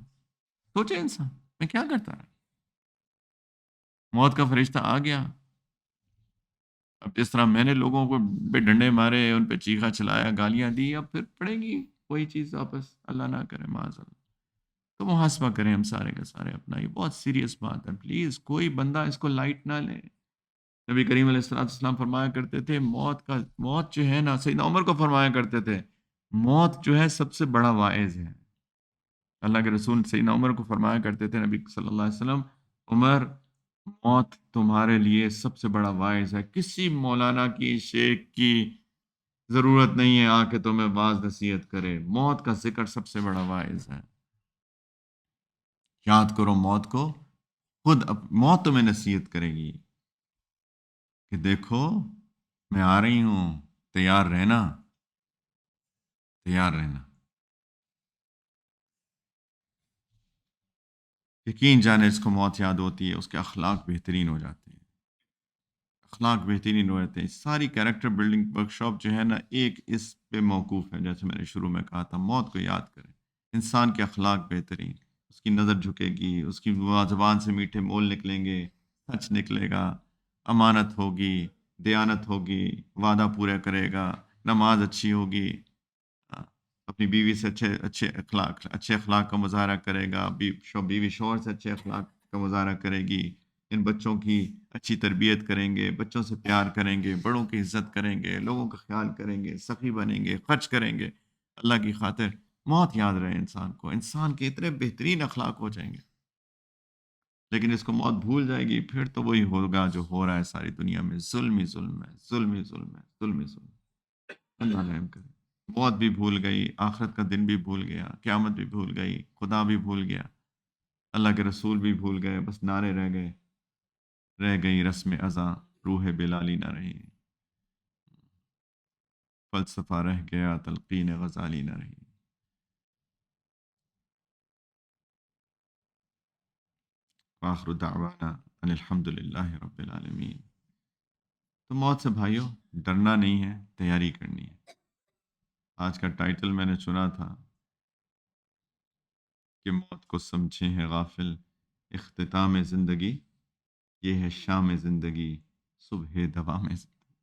سوچے انسان میں کیا کرتا رہا؟ موت کا فرشتہ آ گیا، اب جس طرح میں نے لوگوں کو پہ ڈنڈے مارے، ان پہ چیخا چلایا، گالیاں دی، اب پھر پڑے گی کوئی چیز واپس، اللہ نہ کرے معاذ اللہ۔ تو محاسبہ کریں ہم سارے کا سارے اپنا، یہ بہت سیریس بات ہے، پلیز کوئی بندہ اس کو لائٹ نہ لے۔ نبی کریم علیہ السلام فرمایا کرتے تھے موت جو ہے نا، سیدنا عمر کو فرمایا کرتے تھے موت جو ہے سب سے بڑا واعظ ہے۔ اللہ کے رسول سیدنا عمر کو فرمایا کرتے تھے نبی صلی اللہ علیہ وسلم، عمر موت تمہارے لیے سب سے بڑا واعظ ہے، کسی مولانا کی شیخ کی ضرورت نہیں ہے آ کے تمہیں واعظ نصیحت کرے، موت کا ذکر سب سے بڑا واعظ ہے۔ یاد کرو موت کو، موت تمہیں نصیحت کرے گی کہ دیکھو میں آ رہی ہوں، تیار رہنا، تیار رہنا۔ یقین جانے اس کو موت یاد ہوتی ہے، اس کے اخلاق بہترین ہو جاتے ہیں، اخلاق بہترین ہو جاتے ہیں۔ ساری کیریکٹر بلڈنگ ورکشاپ جو ہے نا، ایک اس پہ موقوف ہے، جیسے میں نے شروع میں کہا تھا، موت کو یاد کریں، انسان کے اخلاق بہترین، اس کی نظر جھکے گی، اس کی زبان سے میٹھے مول نکلیں گے، سچ نکلے گا، امانت ہوگی، دیانت ہوگی، وعدہ پورا کرے گا، نماز اچھی ہوگی، آ، اپنی بیوی سے اچھے اخلاق کا مظاہرہ کرے گا، بیوی شوہر سے اچھے اخلاق کا مظاہرہ کرے گی، ان بچوں کی اچھی تربیت کریں گے، بچوں سے پیار کریں گے، بڑوں کی عزت کریں گے، لوگوں کا خیال کریں گے، سخی بنیں گے، خرچ کریں گے اللہ کی خاطر۔ موت یاد رہے انسان کو، انسان کے اتنے بہترین اخلاق ہو جائیں گے، لیکن اس کو موت بھول جائے گی، پھر تو وہی ہوگا جو ہو رہا ہے ساری دنیا میں، ظلم ہی ظلم ہے، ظلم ہی ظلم ہے، ظلم ہی ظلم ہے۔ اللہ رحم کرے۔ موت بھی بھول گئی، آخرت کا دن بھی بھول گیا، قیامت بھی بھول گئی، خدا بھی بھول گیا، اللہ کے رسول بھی بھول گئے، بس نعرے رہ گئے، رہ گئی رسم اذاں، روح بلالی نہ رہی، فلسفہ رہ گیا، تلقین غزالی نہ رہی۔ آخر دعوانا ان الحمد للہ رب العالمین۔ تو موت سے بھائیوں ڈرنا نہیں ہے، تیاری کرنی ہے۔ آج کا ٹائٹل میں نے چنا تھا کہ موت کو سمجھے ہیں غافل، اختتام زندگی یہ ہے شام زندگی، صبح دوام زندگی۔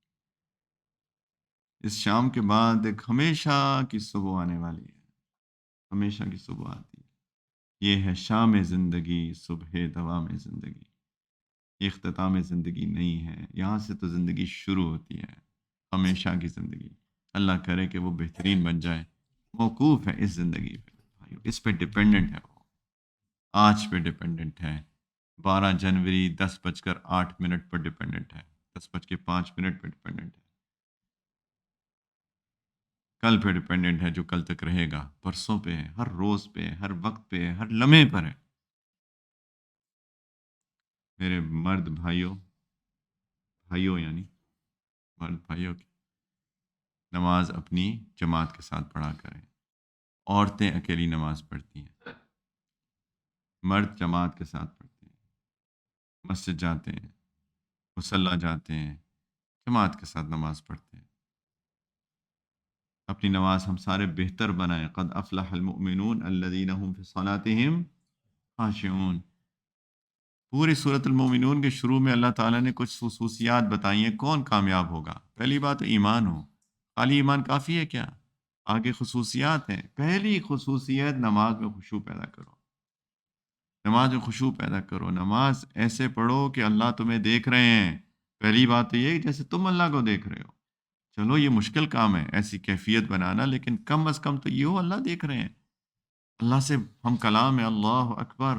اس شام کے بعد ایک ہمیشہ کی صبح آنے والی ہے، ہمیشہ کی صبح آتی ہے، یہ ہے شام زندگی، صبح دوام زندگی، یہ اختتام زندگی نہیں ہے، یہاں سے تو زندگی شروع ہوتی ہے، ہمیشہ کی زندگی۔ اللہ کرے کہ وہ بہترین بن جائے، موقوف ہے اس زندگی پہ بھائیو، اس پہ ڈپینڈنٹ ہے وہ، آج پہ ڈپینڈنٹ ہے، 12 جنوری 10:08 پر ڈپینڈنٹ ہے، 10:05 پہ ڈپینڈنٹ ہے، کل پہ ڈپینڈنٹ ہے جو کل تک رہے گا، پرسوں پہ ہے، ہر روز پہ ہے، ہر وقت پہ ہے، ہر لمحے پر ہے۔ میرے مرد بھائیوں، بھائیوں یعنی مرد بھائیوں کی نماز اپنی جماعت کے ساتھ پڑھا کریں، عورتیں اکیلی نماز پڑھتی ہیں، مرد جماعت کے ساتھ پڑھتے ہیں، مسجد جاتے ہیں، مصلی جاتے ہیں، جماعت کے ساتھ نماز پڑھتے ہیں۔ اپنی نماز ہم سارے بہتر بنائیں، قد افلح المؤمنون الذین هم فی صلاتہم خاشعون۔ پوری سورۃ المومنون کے شروع میں اللہ تعالیٰ نے کچھ خصوصیات بتائی ہیں کون کامیاب ہوگا۔ پہلی بات تو ایمان ہو، خالی ایمان کافی ہے کیا؟ آگے خصوصیات ہیں، پہلی خصوصیت نماز میں خشوع پیدا کرو، نماز میں خشوع پیدا کرو، نماز ایسے پڑھو کہ اللہ تمہیں دیکھ رہے ہیں۔ پہلی بات تو یہ جیسے تم اللہ کو دیکھ رہے ہو، چلو یہ مشکل کام ہے ایسی کیفیت بنانا، لیکن کم از کم تو یہ ہو اللہ دیکھ رہے ہیں، اللہ سے ہم کلام ہے، اللہ اکبر،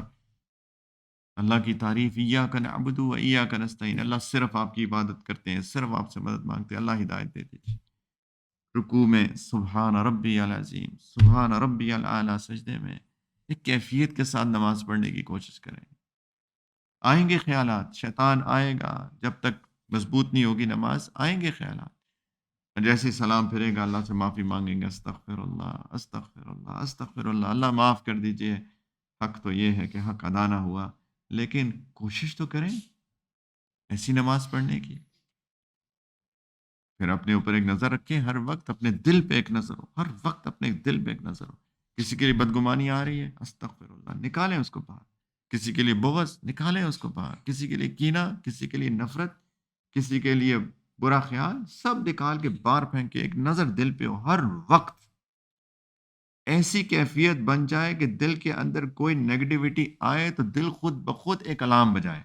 اللہ کی تعریف، ایاک نعبد و ایاک نستعین، اللہ صرف آپ کی عبادت کرتے ہیں، صرف آپ سے مدد مانگتے ہیں، اللہ ہدایت دے دیجیے۔ رکوع میں سبحان ربی العظیم، سبحان ربی الاعلیٰ، سجدے میں ایک کیفیت کے ساتھ نماز پڑھنے کی کوشش کریں۔ آئیں گے خیالات، شیطان آئے گا، جب تک مضبوط نہیں ہوگی نماز آئیں گے خیالات، جیسے ہی سلام پھرے گا اللہ سے معافی مانگیں گے، استغفر اللہ استغفر اللہ استغفر اللہ، اللہ معاف کر دیجئے، حق تو یہ ہے کہ حق ادا نہ ہوا، لیکن کوشش تو کریں ایسی نماز پڑھنے کی. پھر اپنے اوپر ایک نظر رکھیں، ہر وقت اپنے دل پہ ایک نظر ہو، ہر وقت اپنے دل پہ ایک نظر ہو. کسی کے لیے بدگمانی آ رہی ہے، استغفر اللہ، نکالیں اس کو باہر. کسی کے لیے بغض، نکالیں اس کو باہر. کسی کے لیے کینہ، کسی کے لیے نفرت، کسی کے لیے برا خیال، سب نکال کے باہر پھینک کے ایک نظر دل پہ ہو ہر وقت. ایسی کیفیت بن جائے کہ دل کے اندر کوئی نیگیٹیوٹی آئے تو دل خود بخود ایک الارم بجائے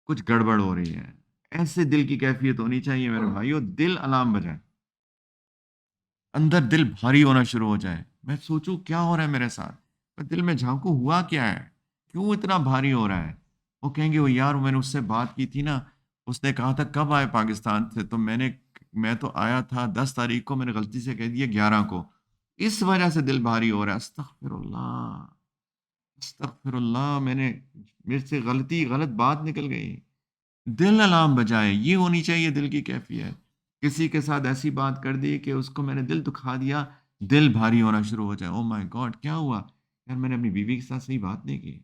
کچھ گڑبڑ ہو رہی ہے. ایسے دل کی کیفیت ہونی چاہیے میرے بھائیو، دل الارم بجائے، اندر دل بھاری ہونا شروع ہو جائے. میں سوچوں کیا ہو رہا ہے میرے ساتھ، میں دل میں جھانکوں ہوا کیا ہے، کیوں اتنا بھاری ہو رہا ہے. وہ کہیں گے وہ یار میں نے اس سے بات کی تھی نا، اس نے کہا تھا کب آئے پاکستان سے، تو میں تو آیا تھا 10 تاریخ کو، میں نے غلطی سے کہہ دیا 11 کو، اس وجہ سے دل بھاری ہو رہا ہے. استغفر اللہ، استغفر اللہ، میرے سے غلط بات نکل گئی. دل الارم بجائے، یہ ہونی چاہیے دل کی کیفیت. کسی کے ساتھ ایسی بات کر دی کہ اس کو میں نے دل دکھا دیا، دل بھاری ہونا شروع ہو جائے. او مائی گاڈ، کیا ہوا یار، میں نے اپنی بیوی کے ساتھ صحیح بات نہیں کی.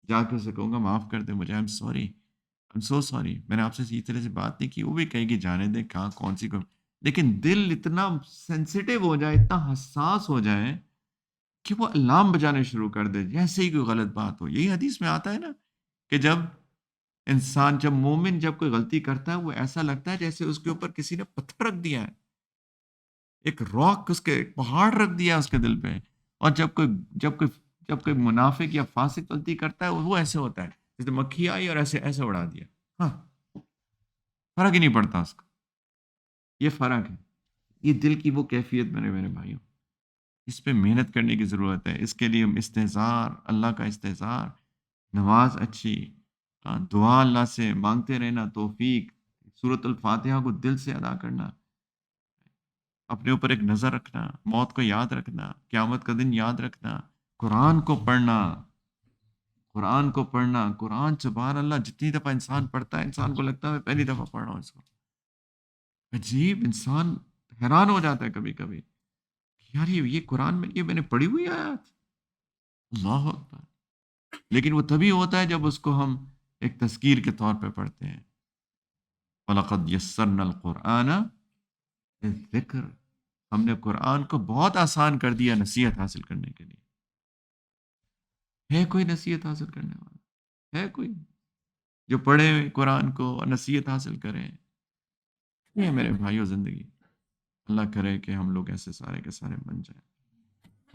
جا کے اسے کہوں گا معاف کر دے مجھے، I am sorry, I am so sorry, میں نے آپ سے اسی طرح سے بات نہیں کی. وہ بھی کہے گی جانے دے، کہاں کون سی کو. لیکن دل اتنا سینسیٹیو ہو جائے، اتنا حساس ہو جائے کہ وہ الارم بجانے شروع کر دے جیسے ہی کوئی غلط بات ہو. یہی حدیث میں آتا ہے نا کہ جب مومن جب کوئی غلطی کرتا ہے، وہ ایسا لگتا ہے جیسے اس کے اوپر کسی نے پتھر رکھ دیا ہے، ایک راک، ایک پہاڑ رکھ دیا ہے اس کے دل پہ. اور جب کوئی جب کوئی منافق یا فاسق غلطی کرتا ہے، وہ ایسے ہوتا ہے جیسے مکھی آئی اور ایسے ایسے اڑا دیا. ہاں، فرق ہی نہیں پڑتا اس کا. یہ فرق ہے، یہ دل کی وہ کیفیت میرے بھائیوں. اس پہ محنت کرنے کی ضرورت ہے. اس کے لیے استحضار، اللہ کا استحضار، نماز اچھی، دعا اللہ سے مانگتے رہنا، توفیق، سورۃ الفاتحہ کو دل سے ادا کرنا، اپنے اوپر ایک نظر رکھنا، موت کو یاد رکھنا، قیامت کا دن یاد رکھنا، قرآن کو پڑھنا. قرآن کو پڑھنا، قرآن سبحان اللہ جتنی دفعہ انسان پڑھتا ہے انسان کو لگتا ہے میں پہلی دفعہ پڑھ رہا ہوں اس کو. عجیب، انسان حیران ہو جاتا ہے کبھی کبھی، یار یہ قرآن میں یہ میں نے پڑھی ہوئی آیات، اللہ اکبر. لیکن وہ تبھی ہوتا ہے جب اس کو ہم ایک تذکیر کے طور پہ پڑھتے ہیں. وَلَقَدْ يَسَّرْنَا الْقُرْآنَ لِلذِّكْرِ، ہم نے قرآن کو بہت آسان کر دیا نصیحت حاصل کرنے کے لیے. ہے کوئی نصیحت حاصل کرنے والا؟ ہے کوئی جو پڑھے قرآن کو اور نصیحت حاصل کریں؟ یہ میرے بھائیو زندگی. اللہ کرے کہ ہم لوگ ایسے سارے کے سارے بن جائیں.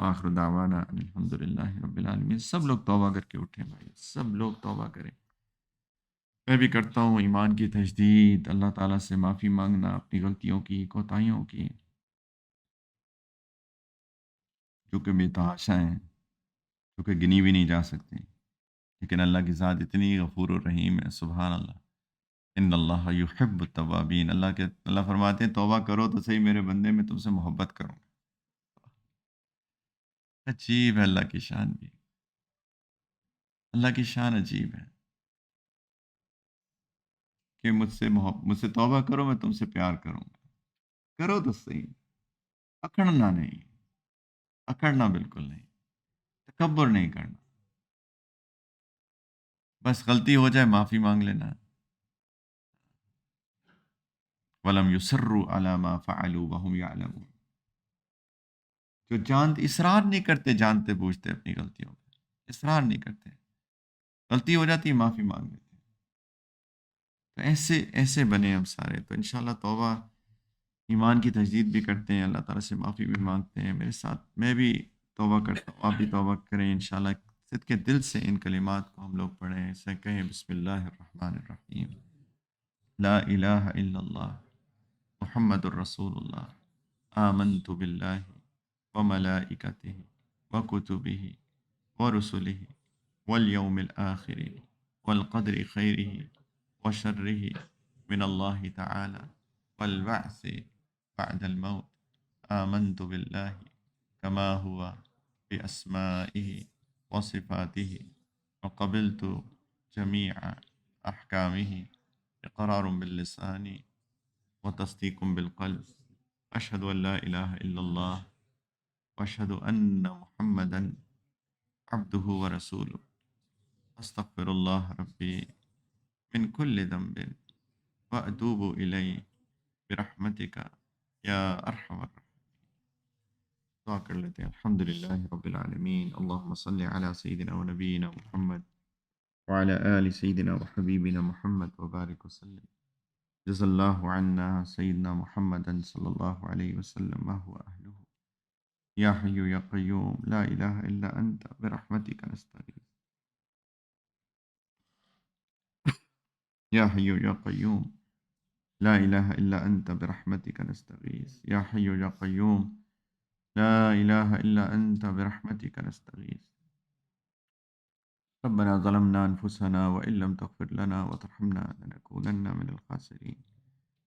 آخر دعوانا ان الحمدللہ رب العالمین. سب لوگ توبہ کر کے اٹھیں بھائی، سب لوگ توبہ کریں. میں بھی کرتا ہوں ایمان کی تجدید، اللہ تعالیٰ سے معافی مانگنا اپنی غلطیوں کی، کوتاہیوں کی، جو کہ بے تحاشا ہیں، جو کہ گنی بھی نہیں جا سکتی. لیکن اللہ کی ذات اتنی غفور الرحیم ہے، سبحان اللہ. ان اللہ یحب التوابین، اللہ فرماتے ہیں توبہ کرو تو صحیح میرے بندے، میں تم سے محبت کروں. عجیب ہے اللہ کی شان بھی، اللہ کی شان عجیب ہے کہ مجھ سے توبہ کرو میں تم سے پیار کروں گا. کرو تو صحیح، اکڑنا نہیں، اکڑنا بالکل نہیں، تکبر نہیں کرنا. بس غلطی ہو جائے معافی مانگ لینا. وَلَمْ يُصِرُّوا عَلَى مَا فَعَلُوا وَهُمْ يَعْلَمُونَ، جو اصرار نہیں کرتے جانتے بوجھتے اپنی غلطیوں پہ، اصرار نہیں کرتے، غلطی ہو جاتی ہے معافی مانگ لیتے ہیں. تو ایسے ایسے بنے ہم سارے. تو انشاءاللہ توبہ، ایمان کی تجدید بھی کرتے ہیں، اللہ تعالیٰ سے معافی بھی مانگتے ہیں. میرے ساتھ میں بھی توبہ کرتا ہوں، آپ بھی توبہ کریں انشاءاللہ. صدق کے دل سے ان کلمات کو ہم لوگ پڑھیں، اسے کہیں بسم اللہ الرحمن الرحیم، لا الہ الا اللہ محمد الرسول اللہ، آمنت باللہ وملائکتہ وکتبہ ورسلہ والیوم الآخر والقدر خیرہ وشرہ من اللہ تعالی والبعث بعد الموت. آمنت باللہ کما ہوا بأسمائہ وصفاتہ وقبلت جمیع احکامہ اقرار باللسان وتصدیق بالقلب. اشہد ان لا الہ الا اللہ واشہد ان محمدا عبده ورسوله استغفر الله ربي من كل ذنب وأتوب إليه برحمتك یا ارحم الراحمین۔ دعا کر لیتے ہیں۔ الحمد للہ رب العالمین، اللہم صلی علی سیدنا و نبینا محمد وعلی آل سیدنا و حبیبنا محمد وبارک وسلم۔ جز اللہ عنا سیدنا محمد صلی اللہ علیہ وسلم وهو اہلہ، یا حی یا قیوم لا الہ الا انت برحمتک نستغیث، یا حی یا قیوم لا الہ الا انت برحمتک نستغیث، یا حی یا قیوم لا الہ الا انت برحمتک نستغیث۔ ربنا ظلمنا انفسنا وان لم تغفر لنا وترحمنا لنكونن من الخاسرین۔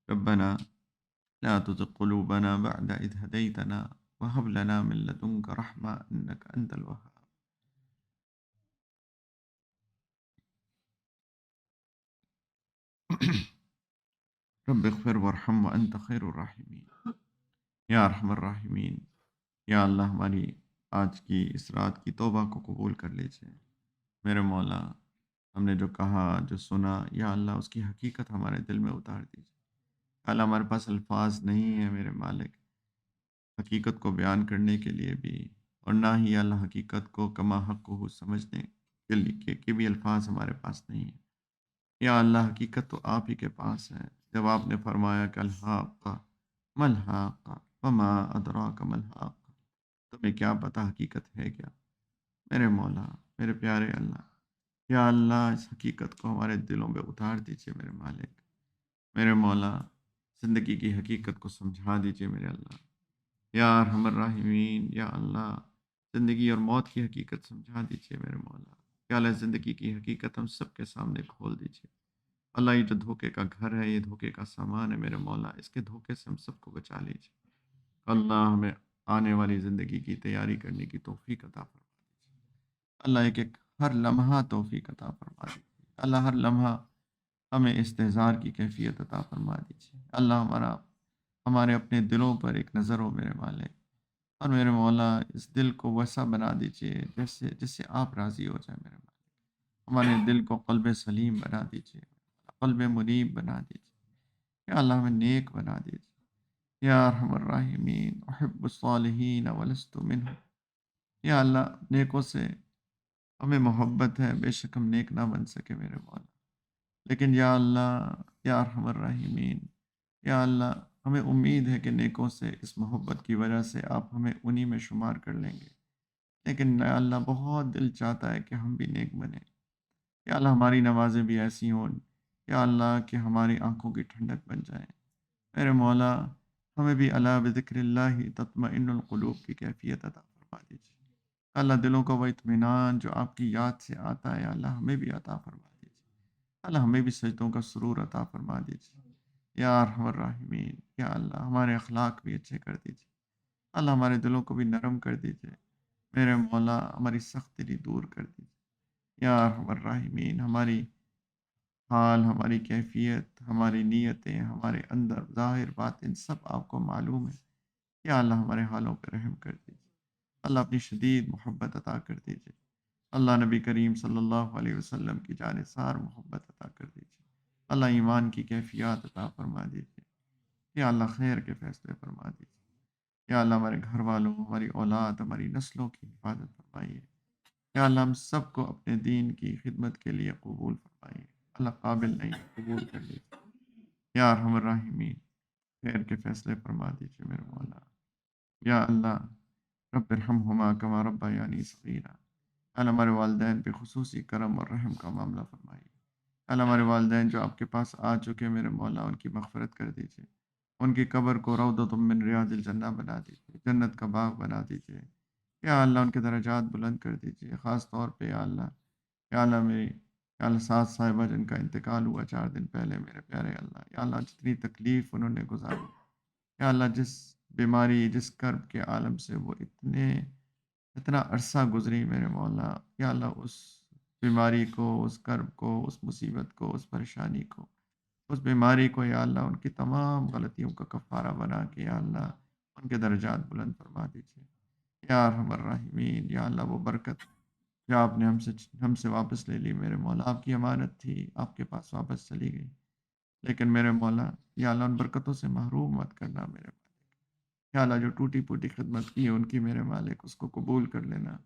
ربنا لا تزغ قلوبنا بعد إذ هديتنا وهب لنا من لدنك رحمة إنك أنت الوهاب۔ رب اغفر وارحم وأنت خیر الراحمین، یا ارحم الراحمین۔ یا اللہ ہماری آج کی اس رات کی توبہ کو قبول کر لیجیے۔ میرے مولا، ہم نے جو کہا جو سنا، یا اللہ اس کی حقیقت ہمارے دل میں اتار دیجیے۔ اللہ ہمارے پاس الفاظ نہیں ہیں میرے مالک حقیقت کو بیان کرنے کے لیے بھی، اور نہ ہی اللہ حقیقت کو کما حق کو سمجھنے کے لیے کے بھی الفاظ ہمارے پاس نہیں ہیں۔ یا اللہ حقیقت تو آپ ہی کے پاس ہے۔ جب آپ نے فرمایا کہ الحاقہ ملحاقہ وما ادراک ملحاقہ، تمہیں کیا پتہ حقیقت ہے کیا؟ میرے مولا، میرے پیارے اللہ، یا اللہ اس حقیقت کو ہمارے دلوں میں اتار دیجیے میرے مالک۔ میرے مولا، زندگی کی حقیقت کو سمجھا دیجیے میرے اللہ۔ یا ارحم الراحمین، یا اللہ زندگی اور موت کی حقیقت سمجھا دیجیے میرے مولا۔ یا اللہ زندگی کی حقیقت ہم سب کے سامنے کھول دیجیے۔ اللہ یہ جو دھوکے کا گھر ہے، یہ دھوکے کا سامان ہے میرے مولا، اس کے دھوکے سے ہم سب کو بچا لیجیے۔ اللہ ہمیں آنے والی زندگی کی تیاری کرنے کی توفیق عطا فرما دیجیے۔ اللہ ایک ایک ہر لمحہ توفیق عطا فرما دیجیے۔ اللہ ہر لمحہ ہمیں استحضار کی کیفیت عطا فرما دیجیے۔ اللہ ہمارے اپنے دلوں پر ایک نظر ہو میرے مالک، اور میرے مولا اس دل کو ویسا بنا دیجیے جس سے آپ راضی ہو جائیں میرے مالک۔ ہمارے دل کو قلب سلیم بنا دیجیے، قلب منیب بنا دیجیے۔ یا اللہ ہمیں نیک بنا دیجیے۔ یا ارحم الراحمین، احب الصالحین ولست منہم۔ یا اللہ نیکوں سے ہمیں محبت ہے، بے شک ہم نیک نہ بن سکے میرے مولا، لیکن یا اللہ، یا ارحم الراحمین، یا اللہ ہمیں امید ہے کہ نیکوں سے اس محبت کی وجہ سے آپ ہمیں انہی میں شمار کر لیں گے، لیکن یا اللہ بہت دل چاہتا ہے کہ ہم بھی نیک بنیں۔ یا اللہ ہماری نمازیں بھی ایسی ہوں یا اللہ کہ ہماری آنکھوں کی ٹھنڈک بن جائیں۔ میرے مولا، ہمیں بھی الا بذکر اللہ تطمئن القلوب کی کیفیت عطا فرما دیجیے۔ اللہ دلوں کا وہ اطمینان جو آپ کی یاد سے آتا ہے، اللہ ہمیں بھی عطا فرما دیجیے۔ اللہ ہمیں بھی سجدوں کا سرور عطا فرما دیجیے۔ یا ارحم الراحمین، یا اللہ ہمارے اخلاق بھی اچھے کر دیجیے۔ اللہ ہمارے دلوں کو بھی نرم کر دیجیے۔ میرے مولا ہماری سخت دلی دور کر دیجیے۔ یا ارحم الراحمین، ہماری حال، ہماری کیفیت، ہماری نیتیں، ہمارے اندر ظاہر باطن سب آپ کو معلوم ہے۔ یا اللہ ہمارے حالوں پہ رحم کر دیجیے۔ اللہ اپنی شدید محبت عطا کر دیجیے۔ اللہ نبی کریم صلی اللہ علیہ وسلم کی جانثار محبت عطا کر دیجیے۔ اللہ ایمان کی کیفیات عطا فرما دیجیے۔ یا اللہ خیر کے فیصلے فرما دیجیے۔ یا اللہ ہمارے گھر والوں، ہماری اولاد، ہماری نسلوں کی حفاظت فرمائیے۔ یا اللہ ہم سب کو اپنے دین کی خدمت کے لیے قبول فرمائیے۔ اللہ قابل نہیں قبول کر لیجیے۔ یا ارحم الراحمین، خیر کے فیصلے فرما دیجیے میرے مولا۔ یا اللہ رب ارحمہما کما ربیانی صغیرا، اللہ ہمارے والدین پہ خصوصی کرم اور رحم کا معاملہ فرمائیے۔ اللہ ہمارے والدین جو آپ کے پاس آ چکے میرے مولا، ان کی مغفرت کر دیجیے۔ ان کی قبر کو روضۃ من ریاض الجنہ بنا دیجیے، جنت کا باغ بنا دیجیے۔ یا اللہ ان کے درجات بلند کر دیجیے، خاص طور پہ یا اللہ یا اللہ سعد صاحبہ جن کا انتقال ہوا 4 دن پہلے، میرے پیارے اللہ، یا اللہ جتنی تکلیف انہوں نے گزاری، یا اللہ جس بیماری، جس کرب کے عالم سے وہ اتنا عرصہ گزری میرے مولا، یا اللہ اس بیماری کو، اس کرب کو، اس مصیبت کو، اس پریشانی کو، اس بیماری کو، یا اللہ ان کی تمام غلطیوں کا کفارہ بنا کے یا اللہ ان کے درجات بلند فرما دیجیے۔ یا ارحم الراحمین، یا اللہ وہ برکت جو آپ نے ہم سے واپس لے لی میرے مولا، آپ کی امانت تھی، آپ کے پاس واپس چلی گئی، لیکن میرے مولا یا اللہ ان برکتوں سے محروم مت کرنا میرے مالک۔ یا اللہ جو ٹوٹی پھوٹی خدمت کی ہے ان کی میرے مالک اس کو قبول کر لینا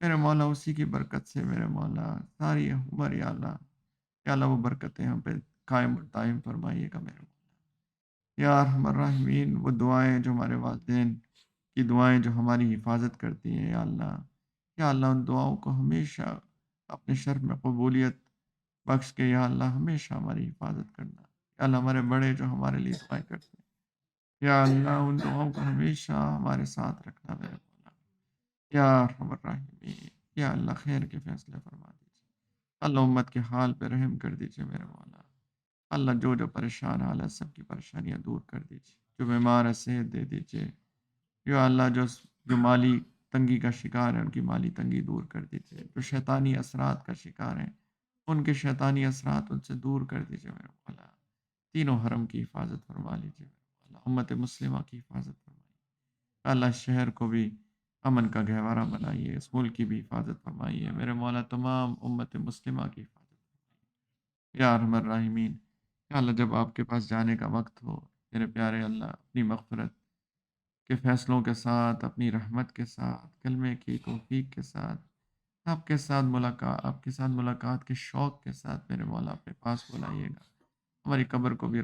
میرے مولا، اسی کی برکت سے میرے مولا ساری عمر یا اللہ وہ برکتیں ہم پہ قائم اور دائم فرمائیے گا میرے مولا۔ یا ارحم الراحمین، وہ دعائیں جو ہمارے والدین کی دعائیں جو ہماری حفاظت کرتی ہیں یا اللہ ان دعاؤں کو ہمیشہ اپنے شرف میں قبولیت بخش کے یا اللہ ہمیشہ ہماری حفاظت کرنا۔ یا اللہ ہمارے بڑے جو ہمارے لیے دعائیں کرتے ہیں یا اللہ ان دعاؤں کو ہمیشہ ہمارے ساتھ رکھنا میرے مولا۔ یا ارحم الراحمین، یا اللہ خیر کے فیصلے فرما دیجیے، اللہ امت کے حال پہ رحم کر دیجیے میرے مولا۔ اللہ جو پریشان حال ہے سب کی پریشانیاں دور کر دیجیے، جو بیمار ہے صحت دے دیجیے، یا اللہ جو مالی تنگی کا شکار ہے ان کی مالی تنگی دور کر دیجیے، جو شیطانی اثرات کا شکار ہیں ان کے شیطانی اثرات ان سے دور کر دیجیے میرے مولا۔ تینوں حرم کی حفاظت فرما لیجیے میرے مولا، امت مسلمہ کی حفاظت فرمائیے اللہ، شہر کو بھی امن کا گہوارہ بنائیے، اس ملک کی بھی حفاظت فرمائیے میرے مولا، تمام امت مسلمہ کی حفاظت فرمائیے یا ارحم الراحمین۔ یا اللہ جب آپ کے پاس جانے کا وقت ہو میرے پیارے اللہ، اپنی مغفرت کے فیصلوں کے ساتھ، اپنی رحمت کے ساتھ، کلمے کی توفیق کے ساتھ، آپ کے ساتھ ملاقات کے شوق کے ساتھ میرے مولا اپنے پاس بلائیے گا، ہماری قبر کو بھی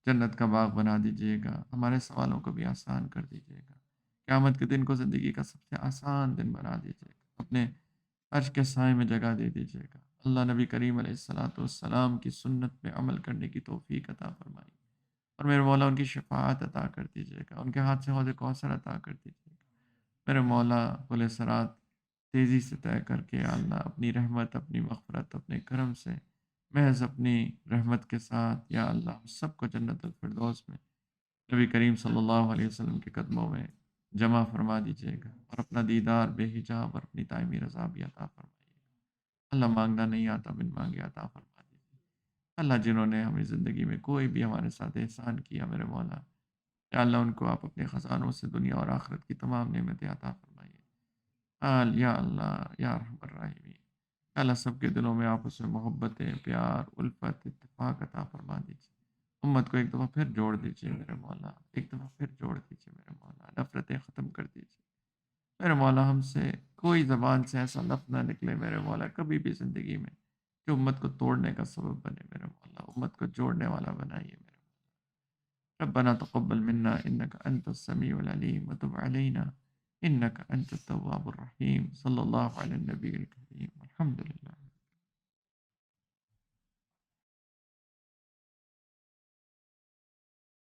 جنت کا باغ بنا دیجیے گا، ہمارے سوالوں کو بھی آسان کر دیجیے گا، قیامت کے دن کو زندگی کا سب سے آسان دن بنا دیجیے گا، اپنے عرش کے سائے میں جگہ دے دیجیے گا اللہ، نبی کریم علیہ الصلوۃ والسلام کی سنت پہ عمل کرنے کی توفیق عطا فرمائی، اور میرے مولا ان کی شفاعت عطا کر دیجیے گا، ان کے ہاتھ سے حوض کوثر عطا کر دیجیے گا میرے مولا، پل صراط تیزی سے طے کر کے یا اللہ اپنی رحمت، اپنی مغفرت، اپنے کرم سے محض اپنی رحمت کے ساتھ یا اللہ ہم سب کو جنت الفردوس میں نبی کریم صلی اللہ علیہ وسلم کے قدموں میں جمع فرما دیجیے گا، اور اپنا دیدار بے حجاب اور اپنی دائمی رضا بھی عطا فرمائیے گا اللہ، مانگنا نہیں آتا بن مانگے عطا فرما دیجیے اللہ، جنہوں نے ہمیں زندگی میں کوئی بھی ہمارے ساتھ احسان کیا میرے مولا، یا اللہ ان کو آپ اپنے خزانوں سے دنیا اور آخرت کی تمام نعمتیں عطا فرمائیے یا اللہ یا ارحم الراحمین، یا اللہ سب کے دلوں میں آپس میں محبتیں، پیار، الفت، اتفاق عطا فرما دیجیے، امت کو ایک دفعہ پھر جوڑ دیجیے میرے مولا، ایک دفعہ پھر جوڑ دیجیے میرے مولا، نفرتیں ختم کر دیجیے میرے مولا، ہم سے کوئی زبان سے ایسا لفظ نہ نکلے میرے مولا کبھی بھی زندگی میں جو امت کو توڑنے کا سبب بنے میرے مولا، امت کو جوڑنے والا بنائیے میرے مولا۔ ربنا تقبل منا انك انت السميع العليم وتب علينا انك انت التواب الرحيم، صلی اللہ علی النبی الکریم، الحمد للہ۔